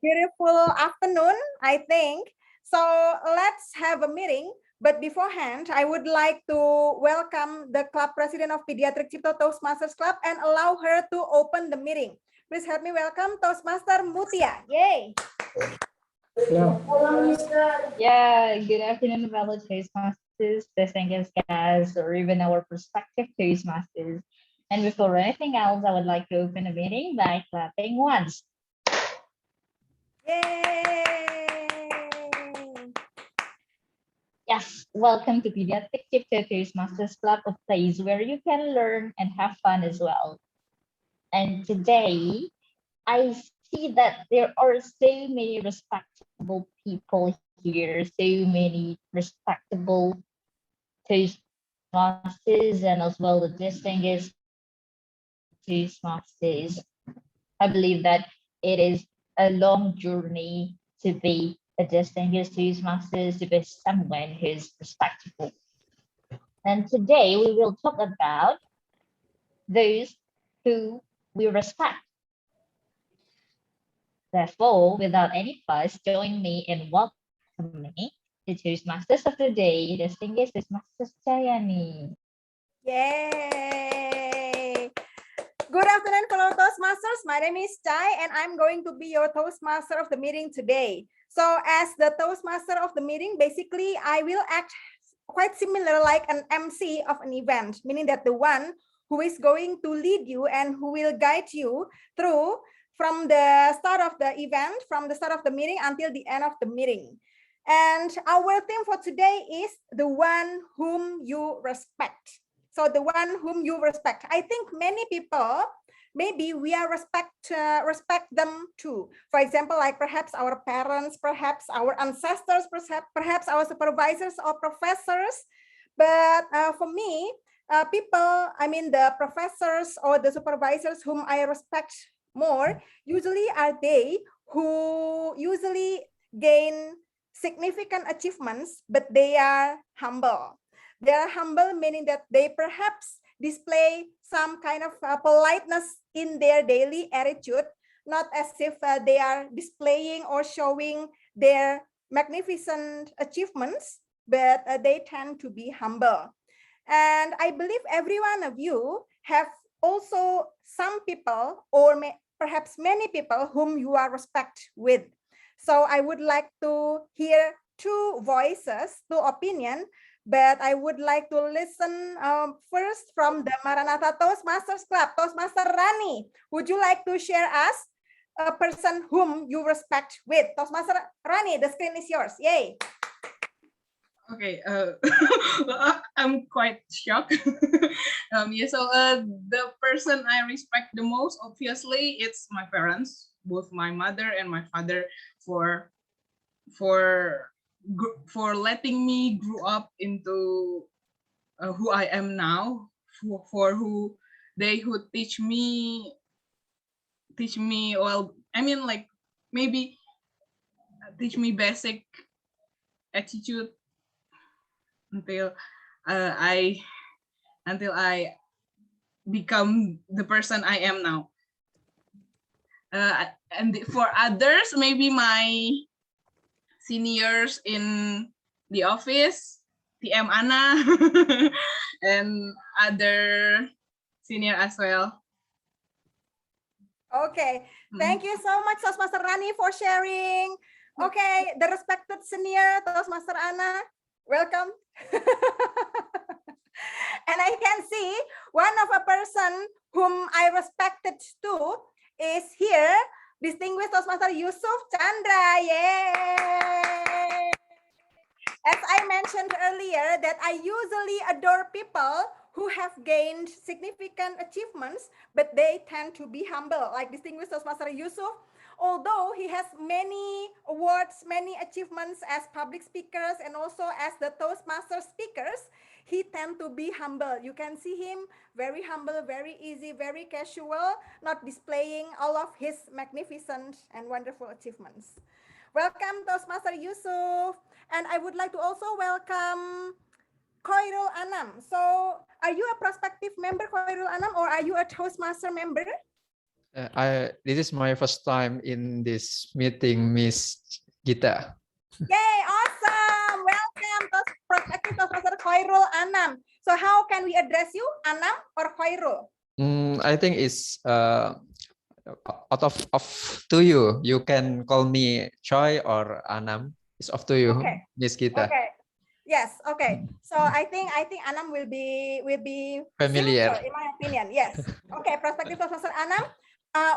beautiful afternoon, I think. So let's have a meeting. But beforehand, I would like to welcome the club president of Pediatric Cipto Toastmasters Club and allow her to open the meeting. Please help me welcome Toastmaster Mutia. Yay! Yeah, good afternoon, fellow Toastmasters, distinguished guests, or even our prospective Toastmasters. And before anything else, I would like to open the meeting by clapping once. Yay! Yes, welcome to Pediatric Cipto Toastmasters Club, a place where you can learn and have fun as well. And today, I see that there are so many respectable people here, so many respectable Toastmasters and as well the distinguished Toastmasters. I believe that it is a long journey to be a distinguished Toastmasters, to be someone who's respectable. And today we will talk about those who we respect. Therefore, without any fuss, join me in welcoming the Toastmasters of the day, distinguished Toastmasters Cahyani. Yay! Good afternoon, fellow Toastmasters. My name is Chai, and I'm going to be your Toastmaster of the meeting today. So as the Toastmaster of the meeting, basically, I will act quite similar like an MC of an event, meaning that the one who is going to lead you and who will guide you through from the start of the event, from the start of the meeting until the end of the meeting. And our theme for today is the one whom you respect. So the one whom you respect. I think many people, maybe we are respect them too. For example, like perhaps our parents, perhaps our ancestors, perhaps our supervisors or professors. But for me, the professors or the supervisors whom I respect more, usually are they who usually gain significant achievements, but they are humble. They are humble, meaning that they perhaps display some kind of politeness in their daily attitude, not as if they are displaying or showing their magnificent achievements, but they tend to be humble. And I believe every one of you have also some people or perhaps many people whom you are respect with. So I would like to hear two voices, two opinions, but I would like to listen first from the Maranatha Toastmasters Club. Toastmaster Rani, would you like to share us a person whom you respect with? Toastmaster Rani, the screen is yours. Yay. Okay, I'm quite shocked. The person I respect the most, obviously, it's my parents, both my mother and my father, for letting me grow up into who I am now, for who they who teach me well, I mean, like, maybe teach me basic attitude until I become the person I am now. And for others, maybe my seniors in the office, TM Anna, and other senior as well. Okay, thank you so much, Toastmaster Rani, for sharing. Okay, the respected senior, Toastmaster Anna, welcome. And I can see one of a person whom I respected too is here, distinguished Toastmaster Yusuf Chandra. Yay! As I mentioned earlier, that I usually adore people who have gained significant achievements, but they tend to be humble, like distinguished Toastmaster Yusuf. Although he has many awards, many achievements as public speakers and also as the Toastmaster speakers, he tend to be humble. You can see him very humble, very easy, very casual, not displaying all of his magnificent and wonderful achievements. Welcome, Toastmaster Yusuf. And I would like to also welcome Khairul Anam. So are you a prospective member, Khairul Anam, or are you a Toastmaster member? This is my first time in this meeting, Miss Gita. Yay, awesome. Welcome to Prospective Professor Khairul Anam. So how can we address you, Anam or Khairul? I think it's out of to you. You can call me Choi or Anam. It's up to you, Okay. Miss Gita. Okay. Yes. Okay. So I think Anam will be Familiar. simpler, in my opinion. Yes. Okay. Prospective Professor Anam,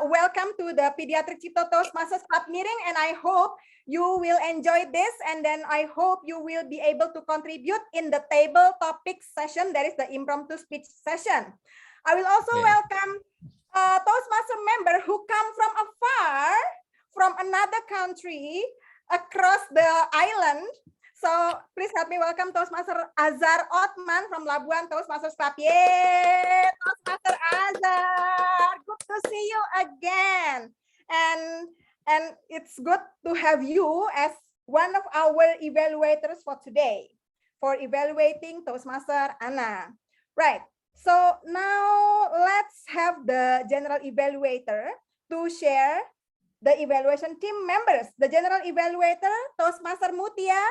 welcome to the Pediatric Cipto Toastmasters Club meeting, and I hope you will enjoy this, and then I hope you will be able to contribute in the table topics session. That is the impromptu speech session. I will also welcome a Toastmaster member who come from afar, from another country across the island. So please help me welcome Toastmaster Azhar Othman from Labuan Toastmasters Club. Yay, Toastmaster Azhar, good to see you again. And it's good to have you as one of our evaluators for today, for evaluating Toastmaster Anna. Right. So now let's have the general evaluator to share the evaluation team members. The general evaluator, Toastmaster Mutia.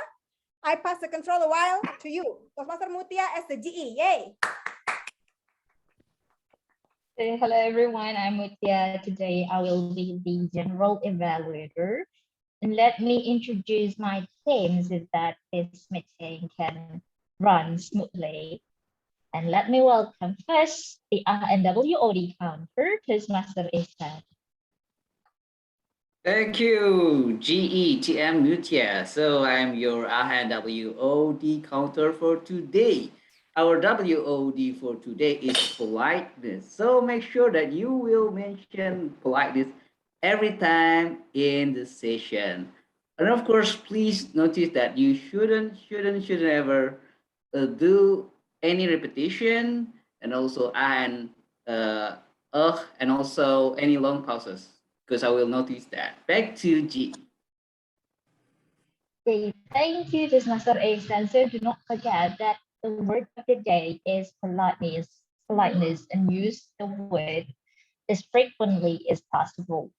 I pass the control a while to you. Toastmaster Mutia as the GE. Yay. Hello everyone, I'm Mutia. Today I will be the general evaluator. And let me introduce my team so that this meeting can run smoothly. And let me welcome first the Ah&Wod counter, Toastmaster Ikhsan. Thank you, DTM Mutia. So I'm your Ah&Wod counter for today. Our WOD for today is politeness. So make sure that you will mention politeness every time in the session. And of course, please notice that you shouldn't ever do any repetition, and also and and also any long pauses, because I will notice that. Back to G. Okay, thank you, Toastmaster Ikhsan. So do not forget that the word of the day is politeness, and use the word as frequently as possible.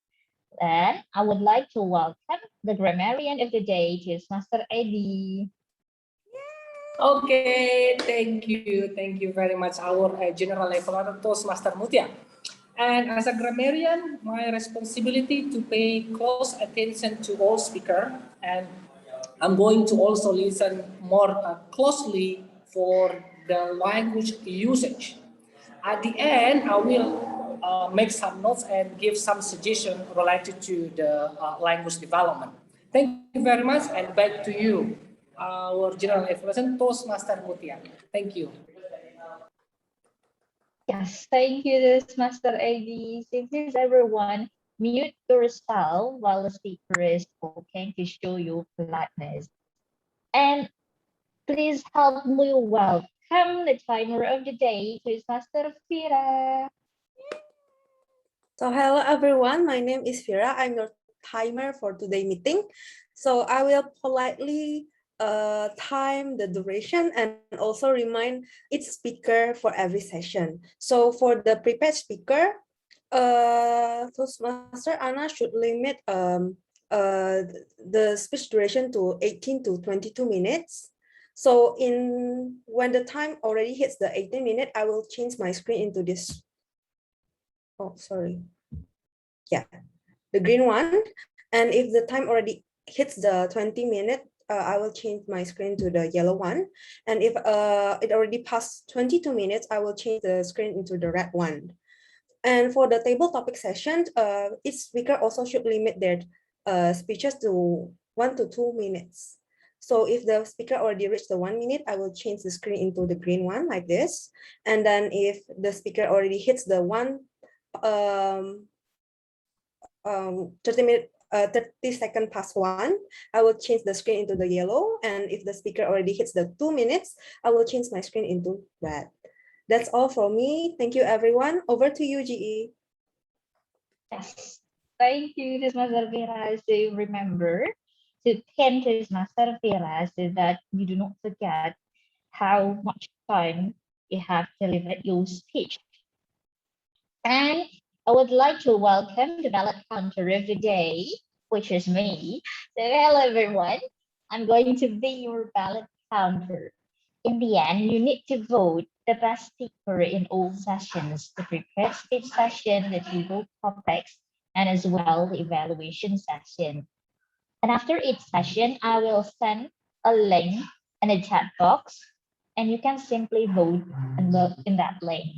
And I would like to welcome the grammarian of the day, Toastmaster Eddy. Okay, thank you very much, our General Evaluator Toastmaster Mutia. And as a grammarian, my responsibility to pay close attention to all speaker, and I'm going to also listen more closely for the language usage. At the end, I will make some notes and give some suggestion related to the language development. Thank you very much, and back to you, our General Evaluation Toastmaster Mutia. Thank you. Yes, thank you, Toastmaster Eddy. So please, everyone, mute yourself while the speaker is talking to show you politeness. And please help me welcome the timer of the day, Toastmaster Fira. So hello everyone, my name is Fira. I'm your timer for today's meeting. So I will politely time the duration and also remind each speaker for every session. So for the prepared speaker, Toastmaster Anna should limit the speech duration to 18 to 22 minutes. So when the time already hits the 18 minutes, I will change my screen into this. Oh, sorry. Yeah, the green one. And if the time already hits the 20 minutes, I will change my screen to the yellow one. And if it already passed 22 minutes, I will change the screen into the red one. And for the table topic session, each speaker also should limit their speeches to 1 to 2 minutes. So if the speaker already reached the 1 minute, I will change the screen into the green one like this. And then if the speaker already hits the 30 second past 1, I will change the screen into the yellow. And if the speaker already hits the 2 minutes, I will change my screen into red. That's all from me. Thank you, everyone. Over to you, GE. Yes, thank you, Toastmaster Fira. So remember to pin Toastmaster Fira so that you do not forget how much time you have delivered your speech. And I would like to welcome the ballot counter of the day, which is me. So hello everyone. I'm going to be your ballot counter. In the end, you need to vote the best speaker in all sessions, the prepared speech session, the table topics, and as well the evaluation session. And after each session, I will send a link in the chat box, and you can simply vote in that link.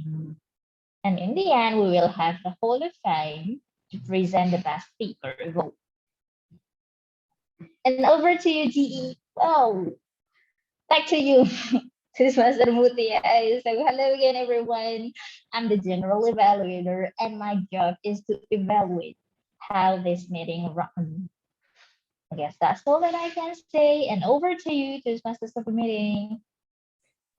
And in the end, we will have the whole of time to present the best speaker vote. And over to you, GE. Well, back to you, Toastmaster Mutia. So hello again, everyone. I'm the general evaluator, and my job is to evaluate how this meeting runs. I guess that's all that I can say. And over to you, Toastmasters of the meeting.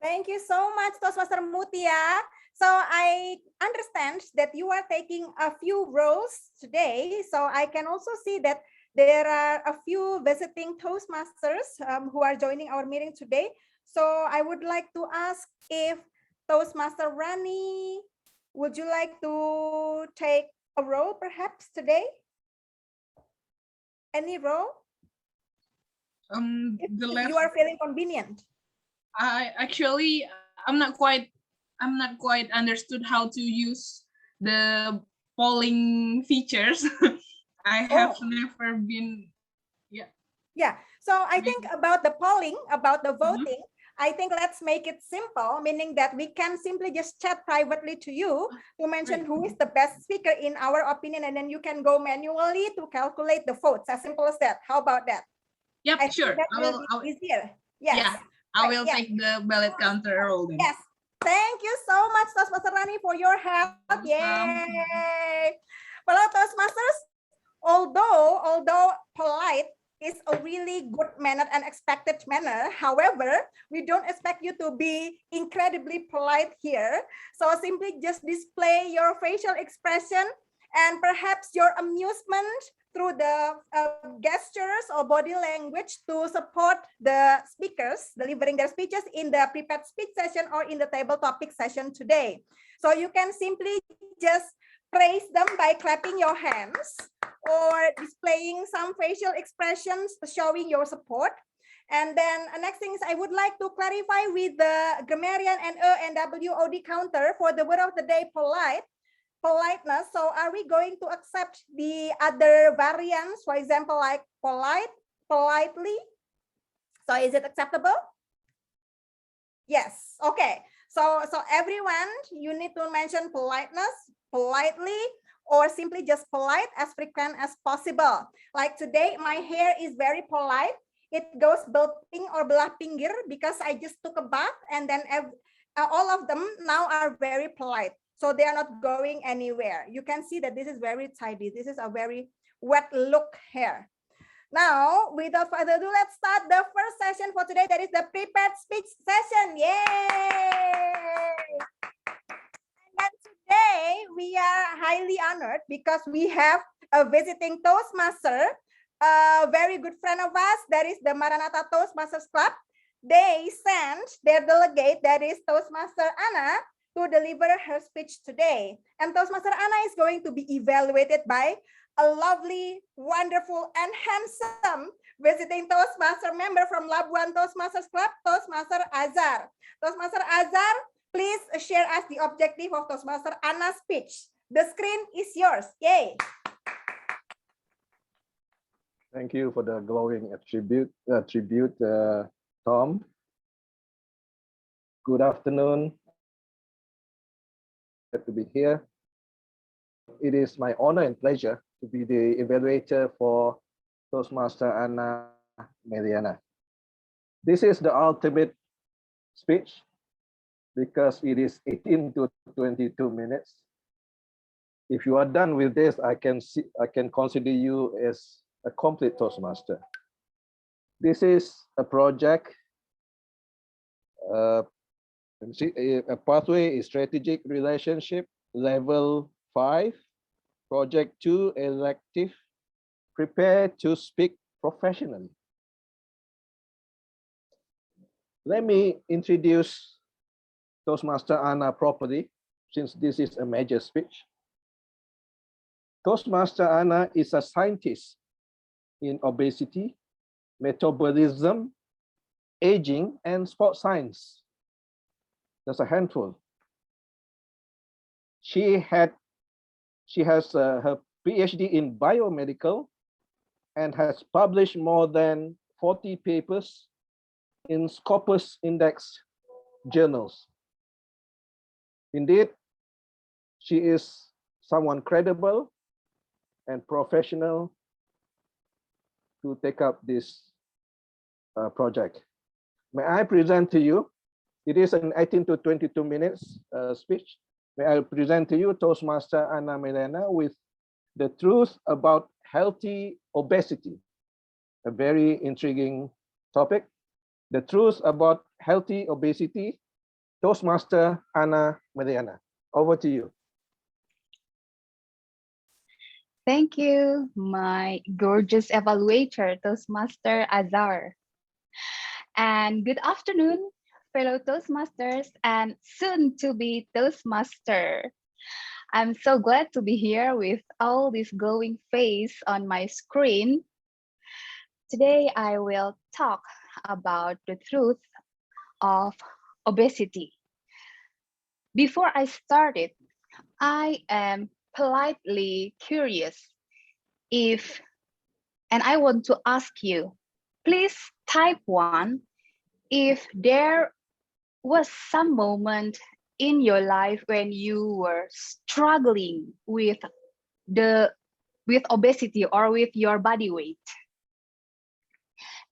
Thank you so much, Toastmaster Mutia. So I understand that you are taking a few roles today. So I can also see that there are a few visiting Toastmasters who are joining our meeting today. So I would like to ask if Toastmaster Rani, would you like to take a role perhaps today? Any role? If you are feeling convenient. I'm not quite understood how to use the polling features. I have never been. Yeah. So I think about the polling, about the voting, I think let's make it simple, meaning that we can simply just chat privately to you to mention who is the best speaker in our opinion, and then you can go manually to calculate the votes. As simple as that. How about that? Yep, I sure. think that will be easier. Yes. Yeah, I will take the ballot counter role then. Yes. Thank you so much, Toastmaster Rani, for your help. Yay! Well, Toastmasters, although polite is a really good manner and expected manner, however, we don't expect you to be incredibly polite here. So simply just display your facial expression and perhaps your amusement through the gestures or body language to support the speakers delivering their speeches in the prepared speech session or in the table topic session today. So you can simply just praise them by clapping your hands or displaying some facial expressions showing your support. And then next thing is I would like to clarify with the Grammarian and Ah&Wod counter for the word of the day politeness. So are we going to accept the other variants, for example, like polite, politely? So is it acceptable? Yes. Okay. So everyone, you need to mention politeness, politely, or simply just polite as frequent as possible. Like today, my hair is very polite. It goes belting or belah pinggir because I just took a bath, and then all of them now are very polite. So they are not going anywhere. You can see that this is very tidy. This is a very wet look hair. Now, without further ado, let's start the first session for today. That is the prepared speech session. Yay! And today we are highly honored because we have a visiting Toastmaster, a very good friend of us. That is the Maranatha Toastmasters Club. They sent their delegate, that is Toastmaster Anna, to deliver her speech today. And Toastmaster Anna is going to be evaluated by a lovely, wonderful, and handsome visiting Toastmaster member from Labuan Toastmasters Club, Toastmaster Azhar. Toastmaster Azhar, please share us the objective of Toastmaster Anna's speech. The screen is yours. Yay! Thank you for the glowing tribute, Tom. Good afternoon. Glad to be here. It is my honor and pleasure to be the evaluator for Toastmaster Anna Mariana. This is the ultimate speech because it is 18 to 22 minutes. If you are done with this, I can consider you as a complete Toastmaster. This is a project, a pathway is strategic relationship, level 5, project 2, elective, prepare to speak professionally. Let me introduce Toastmaster Anna properly, since this is a major speech. Toastmaster Anna is a scientist in obesity, metabolism, aging, and sports science. That's a handful. She has her PhD in biomedical and has published more than 40 papers in Scopus Index journals. Indeed, she is someone credible and professional to take up this project. May I present to you, it is an 18 to 22 minutes speech. May I present to you Toastmaster Anna Melena with the truth about healthy obesity, a very intriguing topic. The truth about healthy obesity, Toastmaster Anna Melena. Over to you. Thank you, my gorgeous evaluator, Toastmaster Azhar. And good afternoon, fellow Toastmasters and soon to be Toastmaster. I'm so glad to be here with all this glowing face on my screen. Today, I will talk about the truth of obesity. Before I start it, I am politely curious and I want to ask you, please type 1 if there was some moment in your life when you were struggling with obesity or with your body weight.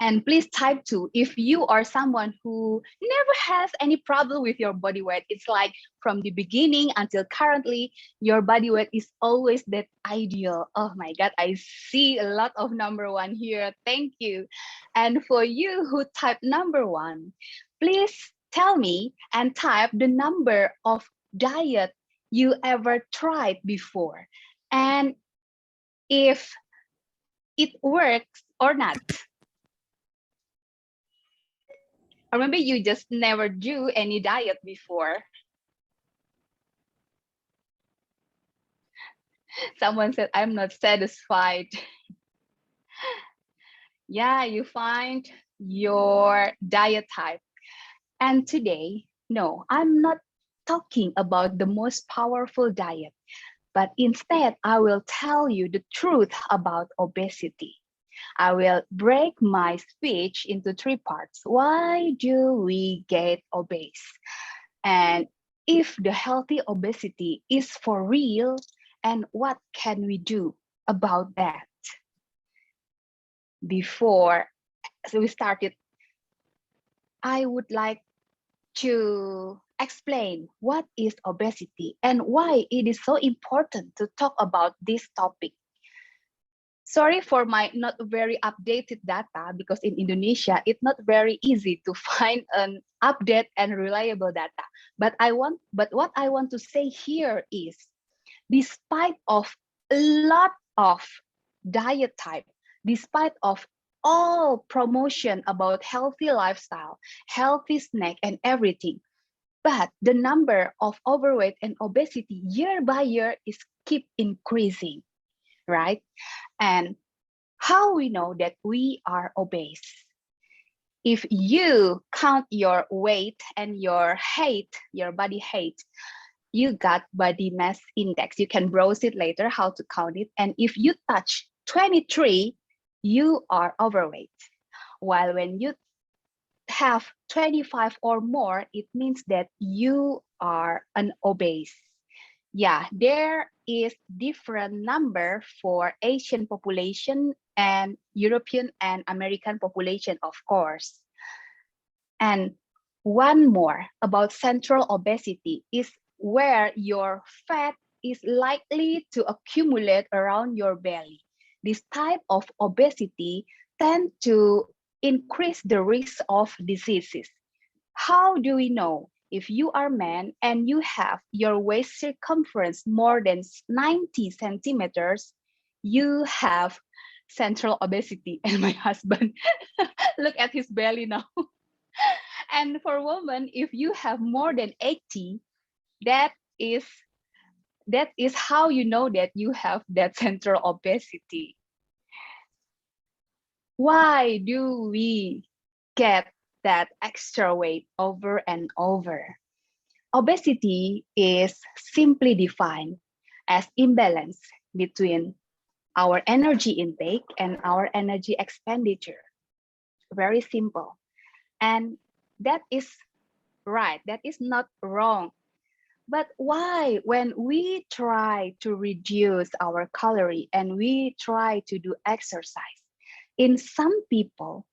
And please type 2 if you are someone who never has any problem with your body weight. It's like from the beginning until currently, your body weight is always that ideal. Oh my God, I see a lot of number 1 here. Thank you. And for you who type number 1, please tell me and type the number of diet you ever tried before. And if it works or not. Or maybe you just never do any diet before. Someone said, I'm not satisfied. Yeah, you find your diet type. And today, no, I'm not talking about the most powerful diet, but instead I will tell you the truth about obesity. I will break my speech into 3 parts. Why do we get obese? And if the healthy obesity is for real, and what can we do about that? Before we started, I would like to explain what is obesity and why it is so important to talk about this topic. Sorry for my not very updated data, because in Indonesia, it's not very easy to find an update and reliable data. But what I want to say here is, despite of a lot of diet type, despite of all promotion about healthy lifestyle, healthy snack and everything, but the number of overweight and obesity year by year is keep increasing, right? And how we know that we are obese? If you count your weight and your height, your body height, you got body mass index. You can browse it later how to count it. And if you touch 23, you are overweight. While when you have 25 or more, it means that you are an obese. Yeah, there is different number for Asian population and European and American population, of course. And one more about central obesity is where your fat is likely to accumulate around your belly. This type of obesity tend to increase the risk of diseases. How do we know? If you are a man and you have your waist circumference more than 90 centimeters, you have central obesity. And my husband, look at his belly now. And for women, if you have more than 80, that is that is how you know that you have that central obesity. Why do we get that extra weight over and over? Obesity is simply defined as imbalance between our energy intake and our energy expenditure. Very simple. And that is right, that is not wrong. But why, when we try to reduce our calorie and we try to do exercise, in some people,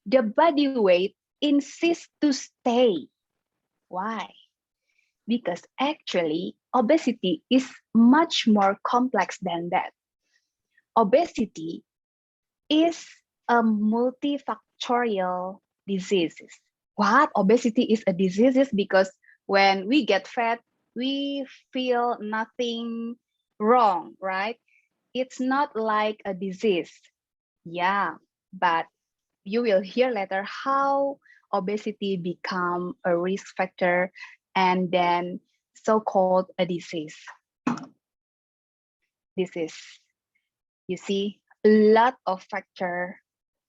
the body weight insists to stay. Why? Because actually, obesity is much more complex than that. Obesity is a multifactorial disease. What? Obesity is a disease because when we get fat, we feel nothing wrong, right? It's not like a disease. Yeah, but you will hear later how obesity become a risk factor and then so-called a disease. This is, you see, a lot of factors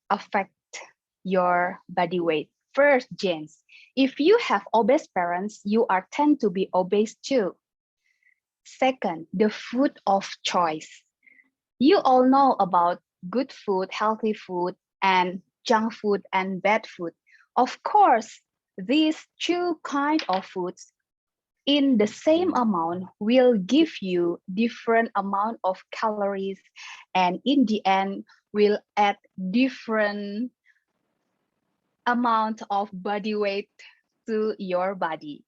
affect your body weight. First, genes. If you have obese parents, you are tend to be obese too. Second, the food of choice. You all know about good food, healthy food, and junk food and bad food. Of course, these two kinds of foods in the same amount will give you different amount of calories, and in the end will add different amount of body weight to your body.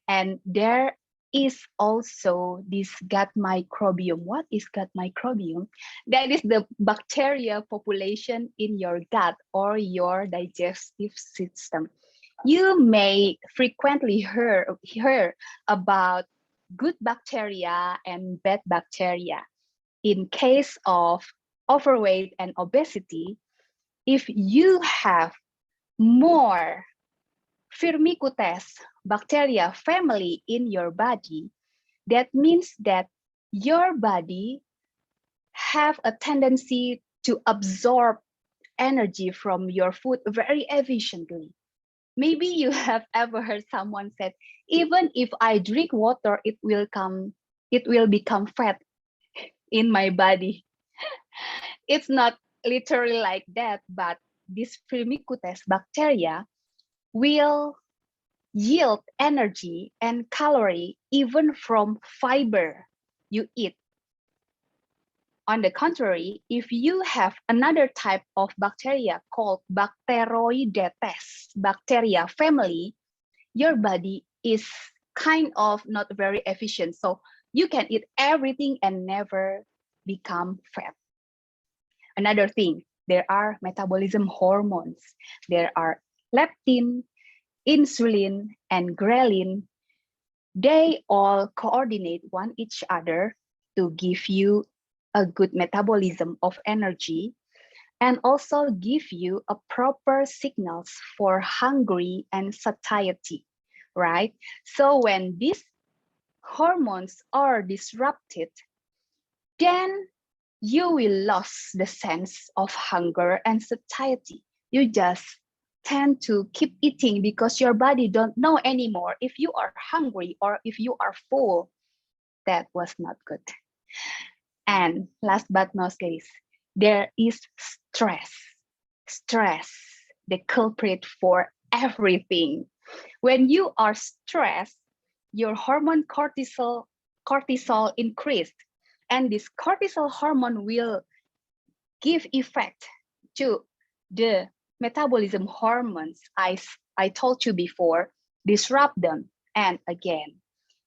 And there is also this gut microbiome. What is gut microbiome? That is the bacteria population in your gut or your digestive system. You may frequently hear about good bacteria and bad bacteria. In case of overweight and obesity, if you have more Firmicutes bacteria family in your body, that means that your body have a tendency to absorb energy from your food very efficiently. Maybe you have ever heard someone said, even if I drink water, it will become fat in my body. It's not literally like that, but this Firmicutes bacteria will yield energy and calorie even from fiber you eat. On the contrary, if you have another type of bacteria called Bacteroidetes bacteria family, your body is kind of not very efficient. So you can eat everything and never become fat. Another thing, there are metabolism hormones. There are leptin, insulin, and ghrelin. They all coordinate one each other to give you a good metabolism of energy and also give you a proper signals for hungry and satiety, right? So when these hormones are disrupted, then you will lose the sense of hunger and satiety. You just tend to keep eating because your body don't know anymore if you are hungry or if you are full. That was not good. And last but not least, there is stress. Stress, the culprit for everything. When you are stressed, your hormone cortisol increased, and this cortisol hormone will give effect to the metabolism hormones I told you before, disrupt them, and again,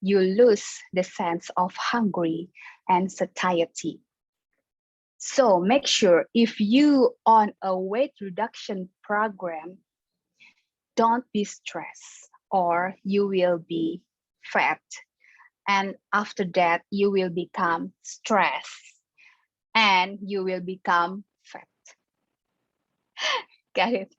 you lose the sense of hungry and satiety. So make sure if you on a weight reduction program, don't be stressed or you will be fat. And after that, you will become stressed and you will become fat. Got it?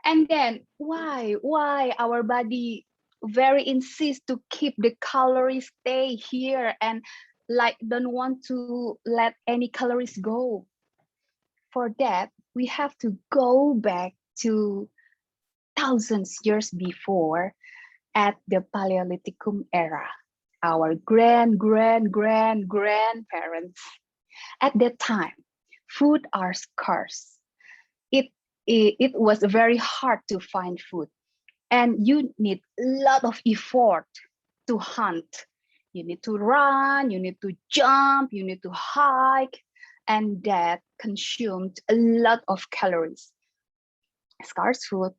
And then why our body very insist to keep the calories stay here and like don't want to let any calories go. For that, we have to go back to thousands years before at the Paleolithicum era. Our grandparents. At that time, food are scarce. It was very hard to find food, and you need a lot of effort to hunt. You need to run, you need to jump, you need to hike, and that consumed a lot of calories. Scarce food,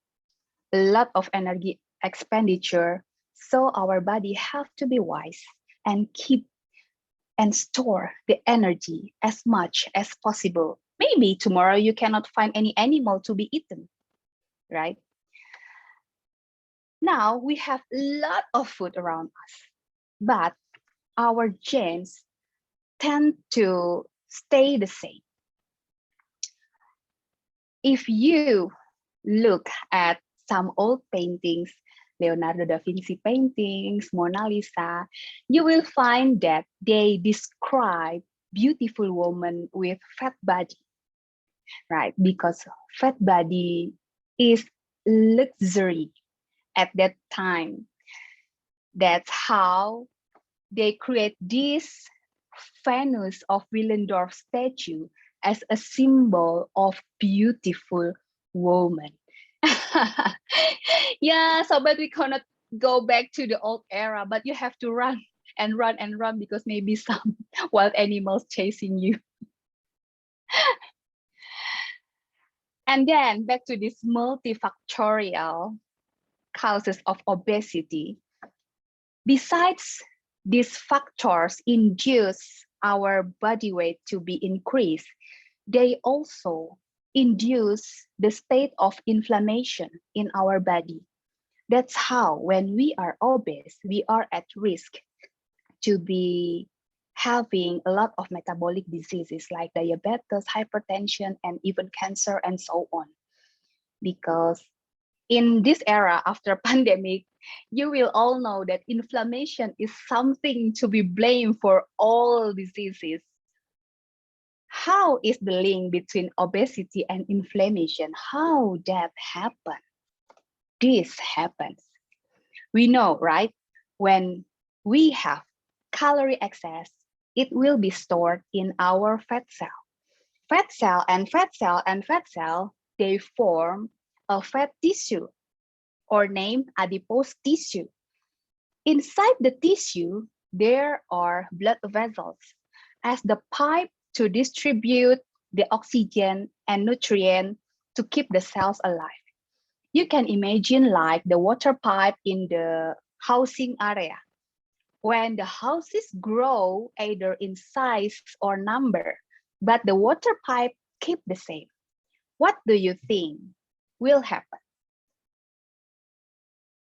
a lot of energy expenditure. So our body have to be wise and keep and store the energy as much as possible. Maybe tomorrow you cannot find any animal to be eaten, right? Now we have a lot of food around us, but our genes tend to stay the same. If you look at some old paintings, Leonardo da Vinci paintings, Mona Lisa, you will find that they describe beautiful women with fat body, right? Because fat body is luxury at that time. That's how they create this Venus of Willendorf statue as a symbol of beautiful woman. Yeah, so but we cannot go back to the old era, but you have to run and run and run because maybe some wild animals chasing you. And then back to this multifactorial causes of obesity. Besides these factors induce our body weight to be increased, they also induce the state of inflammation in our body. That's how when we are obese, we are at risk to be having a lot of metabolic diseases like diabetes, hypertension, and even cancer and so on. Because in this era after pandemic, you will all know that inflammation is something to be blamed for all diseases. How is the link between obesity and inflammation? How that happen? This happens. We know, right? When we have calorie excess, it will be stored in our fat cell. Fat cell and fat cell and fat cell, they form a fat tissue or named adipose tissue. Inside the tissue, there are blood vessels as the pipe to distribute the oxygen and nutrient to keep the cells alive. You can imagine like the water pipe in the housing area. When the houses grow either in size or number, but the water pipe keep the same, what do you think will happen?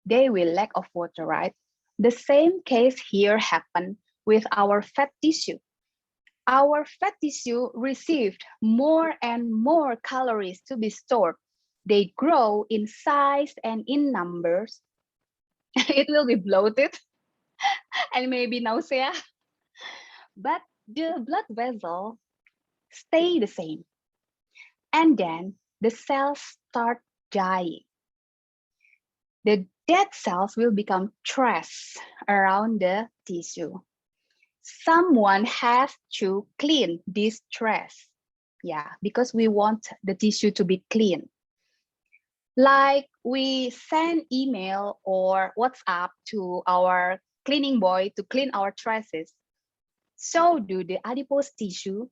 They will lack of water, right? The same case here happened with our fat tissue. Our fat tissue received more and more calories to be stored. They grow in size and in numbers. It will be bloated and maybe nausea. But the blood vessel stay the same. And then the cells start dying. The dead cells will become trash around the tissue. Someone has to clean this trash. Yeah, because we want the tissue to be clean. Like we send email or WhatsApp to our cleaning boy to clean our trashes. So do the adipose tissue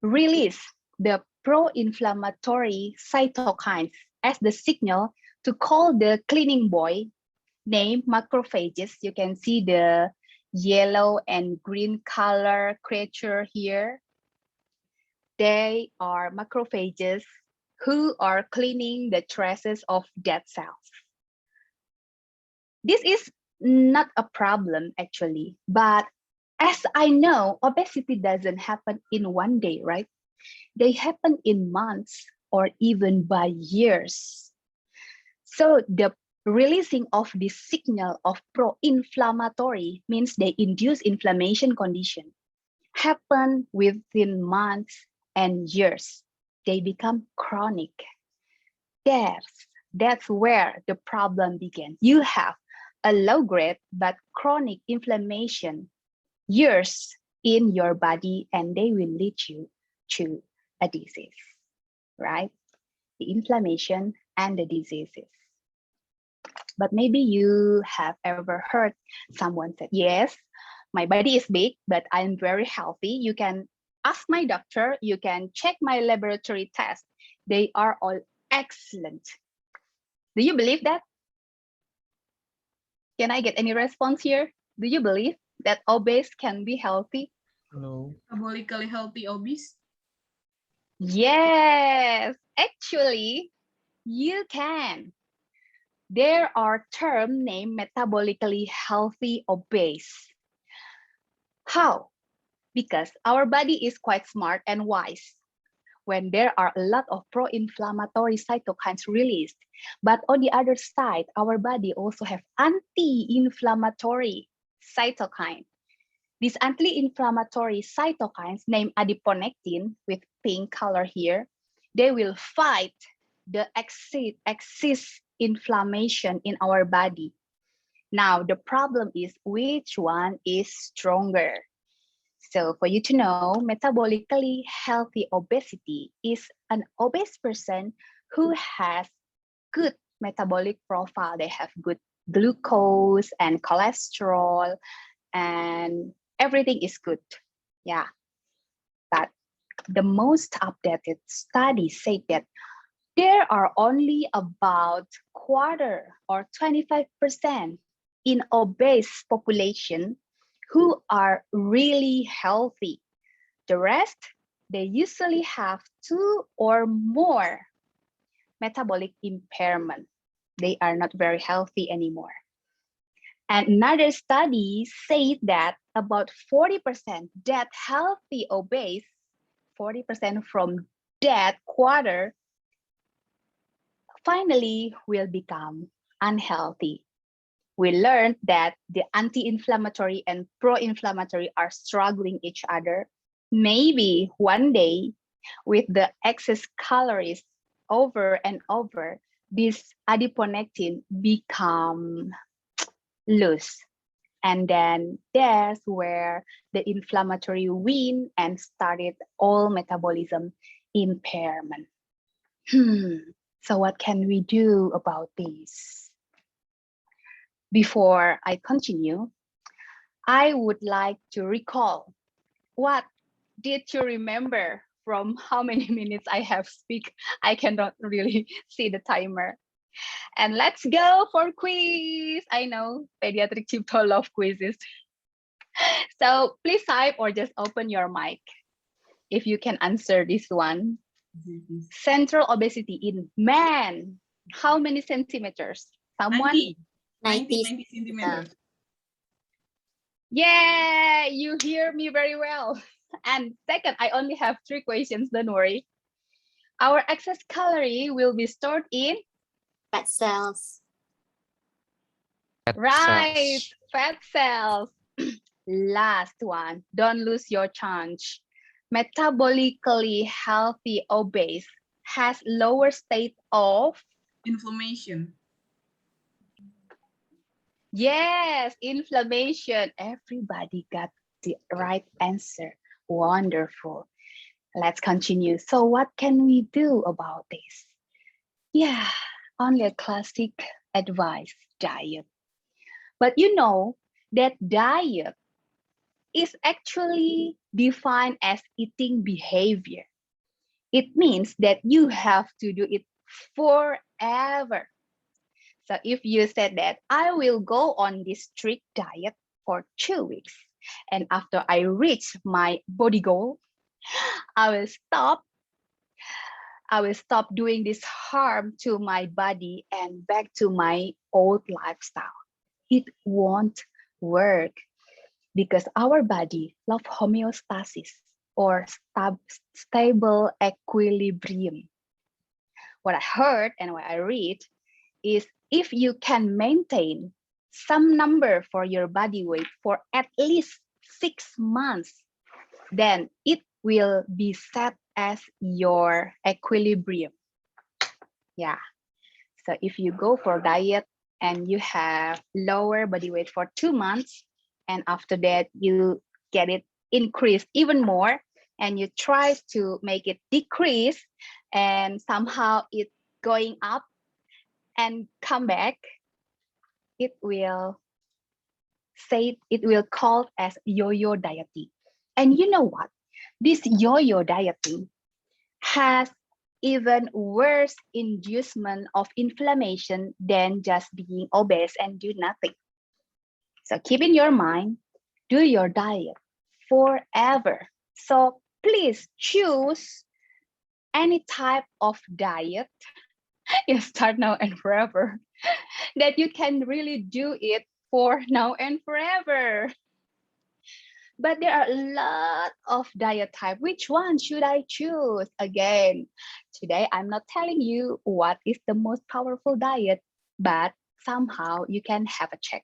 release the pro-inflammatory cytokines as the signal to call the cleaning boy named macrophages. You can see the yellow and green color creature here. They are macrophages who are cleaning the traces of dead cells. This is not a problem actually, but as I know, obesity doesn't happen in one day, right? They happen in months or even by years. So the releasing of this signal of pro-inflammatory means they induce inflammation condition happen within months and years. They become chronic. That's where the problem begins. You have a low grade but chronic inflammation years in your body, and they will lead you to a disease, right? The inflammation and the diseases. But maybe you have ever heard someone said, yes, my body is big, but I'm very healthy. You can ask my doctor, you can check my laboratory test. They are all excellent. Do you believe that? Can I get any response here? Do you believe that obese can be healthy? No. Metabolically healthy obese? Yes, actually, you can. There are terms named metabolically healthy obese. How? Because our body is quite smart and wise when there are a lot of pro-inflammatory cytokines released. But on the other side, our body also have anti-inflammatory cytokine. These anti-inflammatory cytokines named adiponectin with pink color here, they will fight the excess inflammation in our body. Now, the problem is which one is stronger? So for you to know, metabolically healthy obesity is an obese person who has good metabolic profile. They have good glucose and cholesterol and everything is good. Yeah. But the most updated study said that there are only about quarter or 25% in obese population who are really healthy. The rest, they usually have 2 or more metabolic impairment. They are not very healthy anymore. And another study said that about 40% that healthy obese, 40% from that quarter, finally will become unhealthy. We learned that the anti-inflammatory and pro-inflammatory are struggling each other. Maybe one day, with the excess calories over and over, this adiponectin become loose. And then that's where the inflammatory win and started all metabolism impairment. So what can we do about this? Before I continue, I would like to recall what did you remember from how many minutes I have speak. I cannot really see the timer. And let's go for quiz. I know Pediatric Cipto love quizzes. So please type or just open your mic if you can answer this one. Central obesity in men. How many centimeters? Someone? 90 centimeters. Yeah, you hear me very well. And second, I only have 3 questions, don't worry. Our excess calorie will be stored in Fat cells. right, fat cells. Last one, don't lose your chance. Metabolically healthy obese has lower state of Inflammation. yes, inflammation. Everybody got the right answer. Wonderful. Let's continue. So what can we do about this? Yeah, only a classic advice, diet. But you know that diet is actually defined as eating behavior. It means that you have to do it forever. So if you said that I will go on this strict diet for 2 weeks, and after I reach my body goal, I will stop doing this harm to my body and back to my old lifestyle. It won't work because our body loves homeostasis or stable equilibrium. What I heard and what I read is if you can maintain some number for your body weight for at least 6 months, then it will be set as your equilibrium. Yeah. So if you go for diet and you have lower body weight for 2 months, and after that you get it increased even more, and you try to make it decrease, and somehow it going up and come back, it will call as yo-yo dieting. And you know what? This yo-yo dieting has even worse inducement of inflammation than just being obese and do nothing. So keep in your mind, do your diet forever. So please choose any type of diet. You start now and forever, that you can really do it for now and forever. But there are a lot of diet type. Which one should I choose? Again, today I'm not telling you what is the most powerful diet, but somehow you can have a check.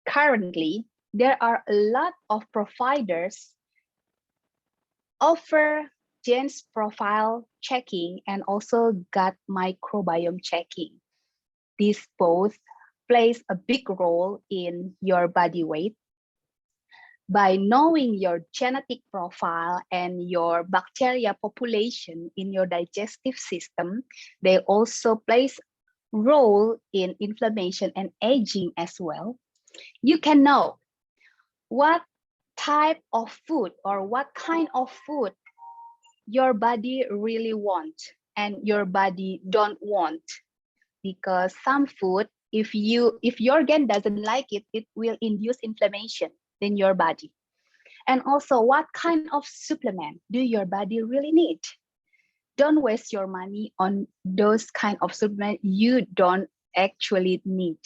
Currently, there are a lot of providers offer genes profile checking and also gut microbiome checking. These both plays a big role in your body weight. By knowing your genetic profile and your bacteria population in your digestive system, they also plays role in inflammation and aging as well. You can know what type of food or what kind of food your body really wants and your body don't want. Because some food, if your gen doesn't like it, it will induce inflammation in your body. And also, what kind of supplement do your body really need? Don't waste your money on those kind of supplement you don't actually need.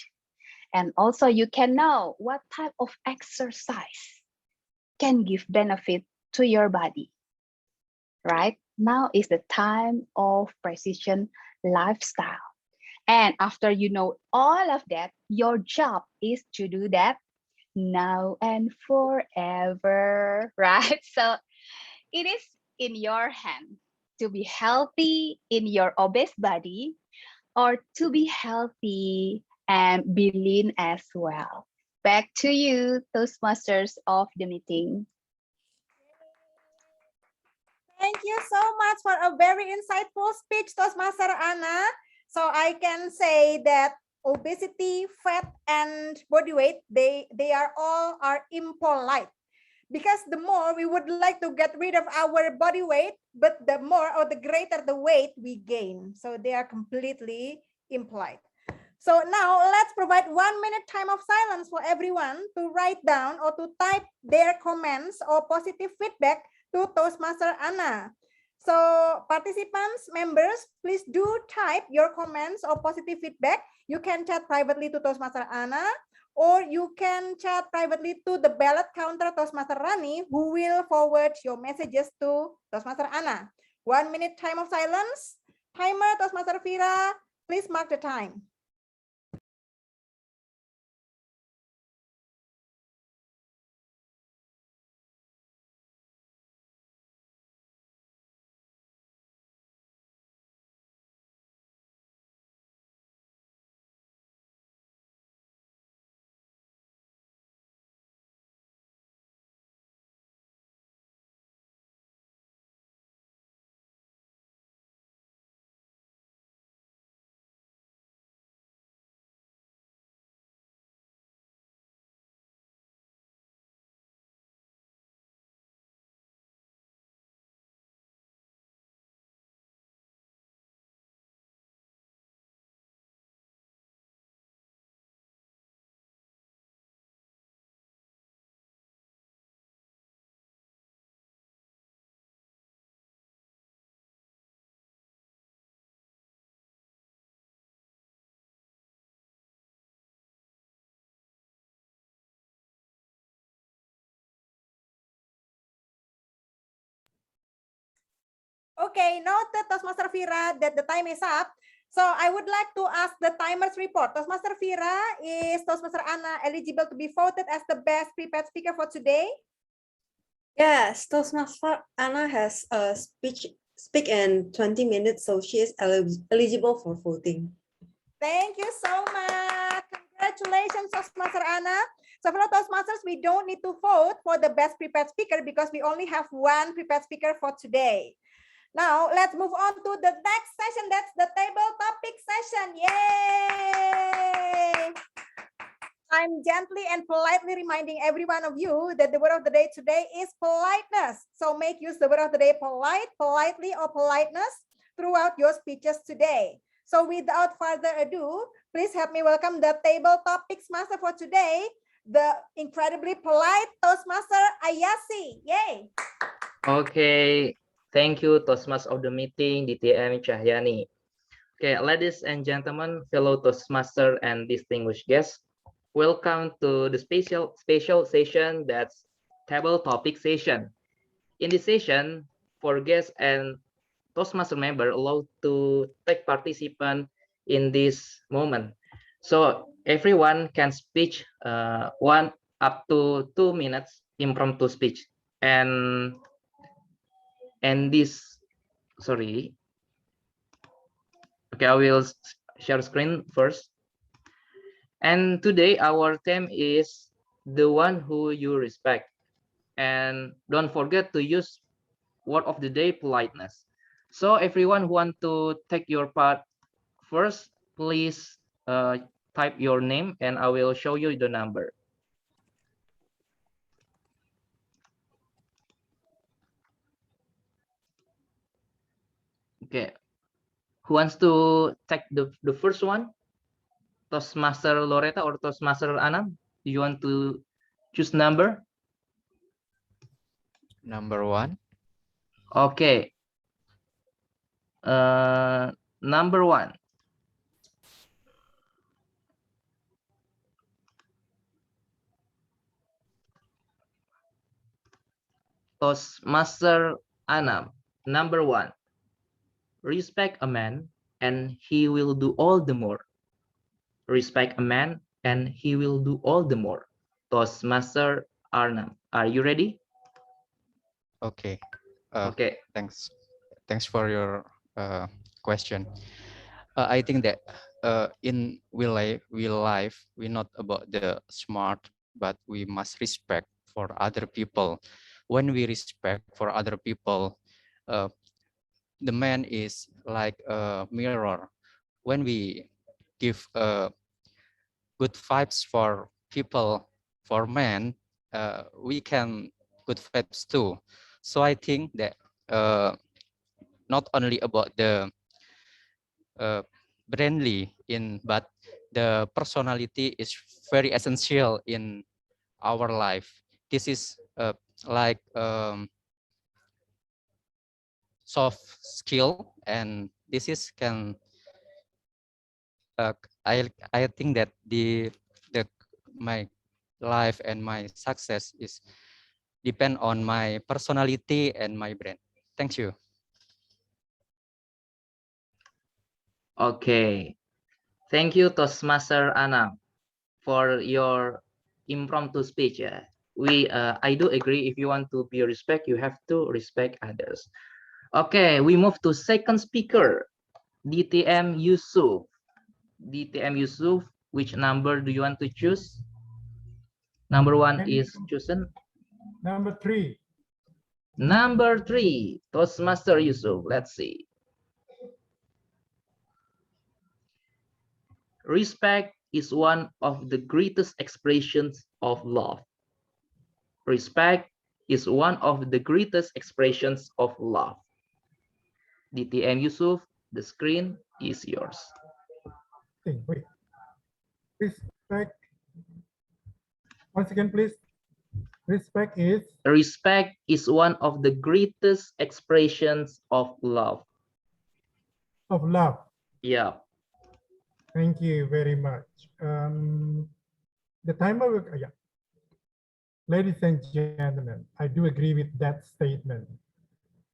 And also, you can know what type of exercise can give benefit to your body. Right? Now is the time of precision lifestyle. And after you know all of that, your job is to do that now and forever, right? So it is in your hand to be healthy in your obese body or to be healthy and be lean as well. Back to you, Toastmasters of the meeting. Thank you so much for a very insightful speech, Toastmaster Anna. So I can say that obesity, fat, and body weight, they are all impolite. Because the more we would like to get rid of our body weight, but the more or the greater the weight we gain. So they are completely impolite. So now let's provide 1 minute time of silence for everyone to write down or to type their comments or positive feedback to Toastmaster Anna. So participants, members, please do type your comments or positive feedback. You can chat privately to Toastmaster Anna, or you can chat privately to the ballot counter Toastmaster Rani, who will forward your messages to Toastmaster Anna. 1 minute time of silence. Timer, Toastmaster Fira, please mark the time. Okay, noted, Toastmaster Fira, that the time is up. So I would like to ask the timers report. Toastmaster Fira, is Toastmaster Anna eligible to be voted as the best prepared speaker for today? Yes, Toastmaster Anna has a speak in 20 minutes, so she is eligible for voting. Thank you so much. Congratulations, Toastmaster Anna. So for Toastmasters, we don't need to vote for the best prepared speaker because we only have one prepared speaker for today. Now, let's move on to the next session. That's the table topic session. Yay! I'm gently and politely reminding every one of you that the word of the day today is politeness. So make use the word of the day polite, politely, or politeness throughout your speeches today. So without further ado, please help me welcome the table topics master for today, the incredibly polite Toastmaster Ayyasy. Yay! Okay, thank you, Toastmaster of the meeting, DTM Cahyani. Okay, ladies and gentlemen, fellow Toastmaster and distinguished guests, welcome to the special session that's table topic session. In this session, for guests and Toastmaster member allowed to take participant in this moment. So everyone can speak 1 up to 2 minutes impromptu speech. And this, sorry. Okay, I will share screen first. And today our theme is the one who you respect. And don't forget to use word of the day, politeness. So everyone who want to take your part first, please type your name and I will show you the number. Okay, who wants to take the first one? Toastmaster Loretta or Toastmaster Anam? Do you want to choose number? Number 1. Okay. Number 1. Toastmaster Anam. Number 1. Respect a man and he will do all the more. Respect a man and he will do all the more. Toastmaster Anam. Are you ready? Okay. Okay. Thanks for your question. I think that in real life, we're not about the smart, but we must respect for other people. When we respect for other people, the man is like a mirror. When we give good vibes for people, for men, we can good vibes too. So I think that not only about the brandly but the personality is very essential in our life. This is like soft skill, and this is can I think that my life and my success is depend on my personality and my brand. Thank you. Okay. Thank you, Toastmaster Anam, for your impromptu speech. I do agree. If you want to be respect, you have to respect others. Okay, we move to second speaker, DTM Yusuf. DTM Yusuf, which number do you want to choose? Number 1 is chosen. Number 3. Number 3, Toastmaster Yusuf. Let's see. Respect is one of the greatest expressions of love. Respect is one of the greatest expressions of love. DTM Yusuf, the screen is yours. Wait. Respect. Once again, please. Respect is one of the greatest expressions of love. Of love. Yeah. Thank you very much. The timer will, yeah. Ladies and gentlemen, I do agree with that statement.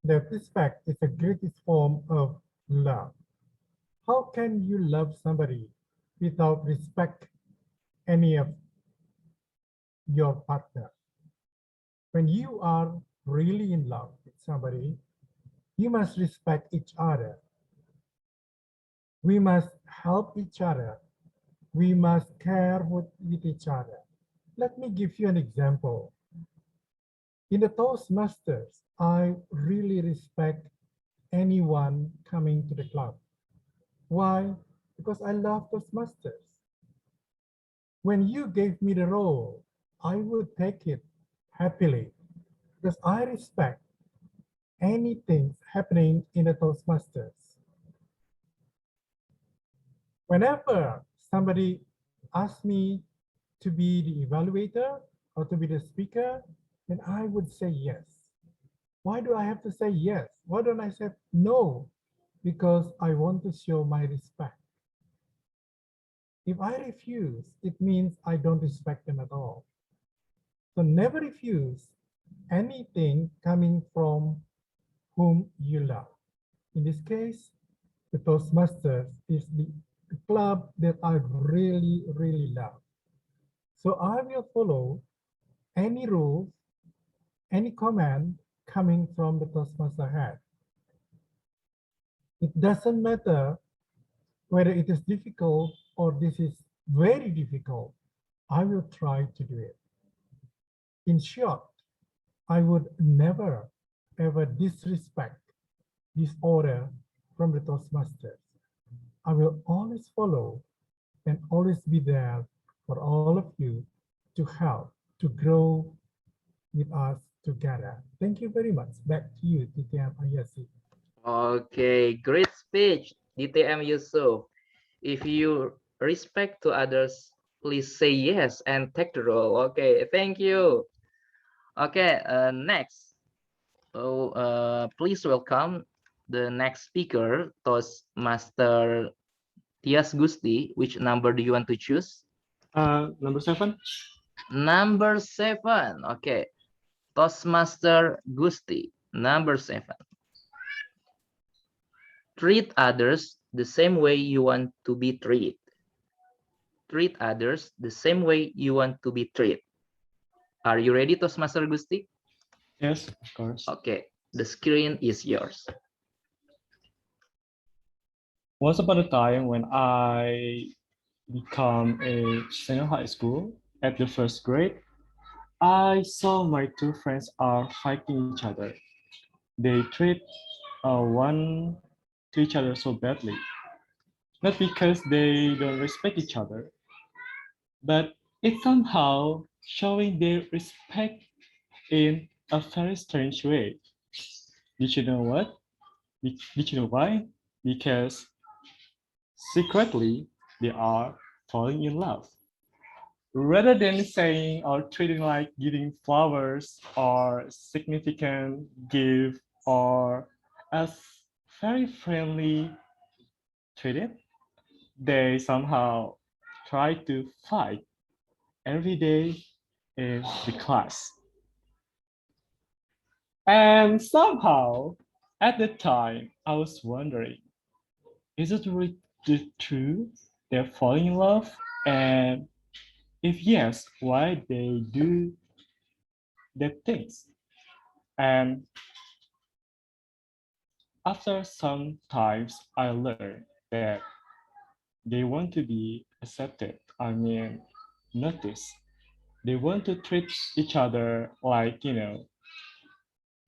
That respect is the greatest form of love. How can you love somebody without respect any of your partner? When you are really in love with somebody, you must respect each other. We must help each other. We must care with each other. Let me give you an example. In the Toastmasters, I really respect anyone coming to the club. Why? Because I love Toastmasters. When you gave me the role, I would take it happily because I respect anything happening in the Toastmasters. Whenever somebody asks me to be the evaluator or to be the speaker, then I would say yes. Why do I have to say yes? Why don't I say no? Because I want to show my respect. If I refuse, it means I don't respect them at all. So never refuse anything coming from whom you love. In this case, the Toastmasters is the club that I really, really love. So I will follow any rules, any command coming from the Toastmaster head. It doesn't matter whether it is difficult or this is very difficult. I will try to do it. In short, I would never ever disrespect this order from the Toastmasters. I will always follow and always be there for all of you to help, to grow with us together. Thank you very much. Back to you, DTM Ayyasy. Okay, great speech, DTM Yusuf. If you respect to others, please say yes and take the role. Okay, thank you. Okay, next. Please welcome the next speaker, Toastmaster Tias Gusti. Which number do you want to choose? Number 7. Number 7. Okay. Toastmaster Gusti, number 7. Treat others the same way you want to be treated. Treat others the same way you want to be treated. Are you ready, Toastmaster Gusti? Yes, of course. Okay, the screen is yours. Once upon a time when I become a senior high school at the first grade, I saw my two friends are fighting each other. They treat one to each other so badly. Not because they don't respect each other, but it's somehow showing their respect in a very strange way. Did you know what? Did you know why? Because secretly they are falling in love. Rather than saying or treating like giving flowers or significant gift or as very friendly treated, they somehow try to fight every day in the class. And somehow, at the time, I was wondering, is it really true they're falling in love? And if yes, why they do that things? And after some times, I learned that they want to be accepted. I mean, notice. They want to treat each other like,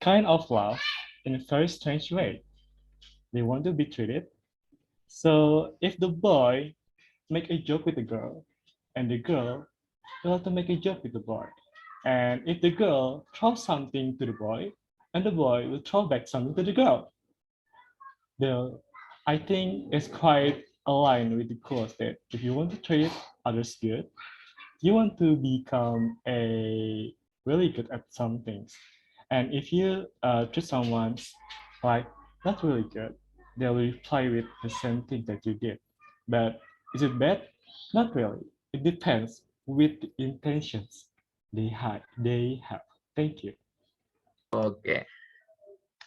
kind of love in a very strange way. They want to be treated. So if the boy make a joke with the girl, and the girl will have to make a joke with the boy. And if the girl throws something to the boy, and the boy will throw back something to the girl. I think it's quite aligned with the quote that if you want to treat others good, you want to become a really good at some things. And if you treat someone like not really good, they'll reply with the same thing that you did. But is it bad? Not really. It depends with the intentions they have. Thank you. Okay.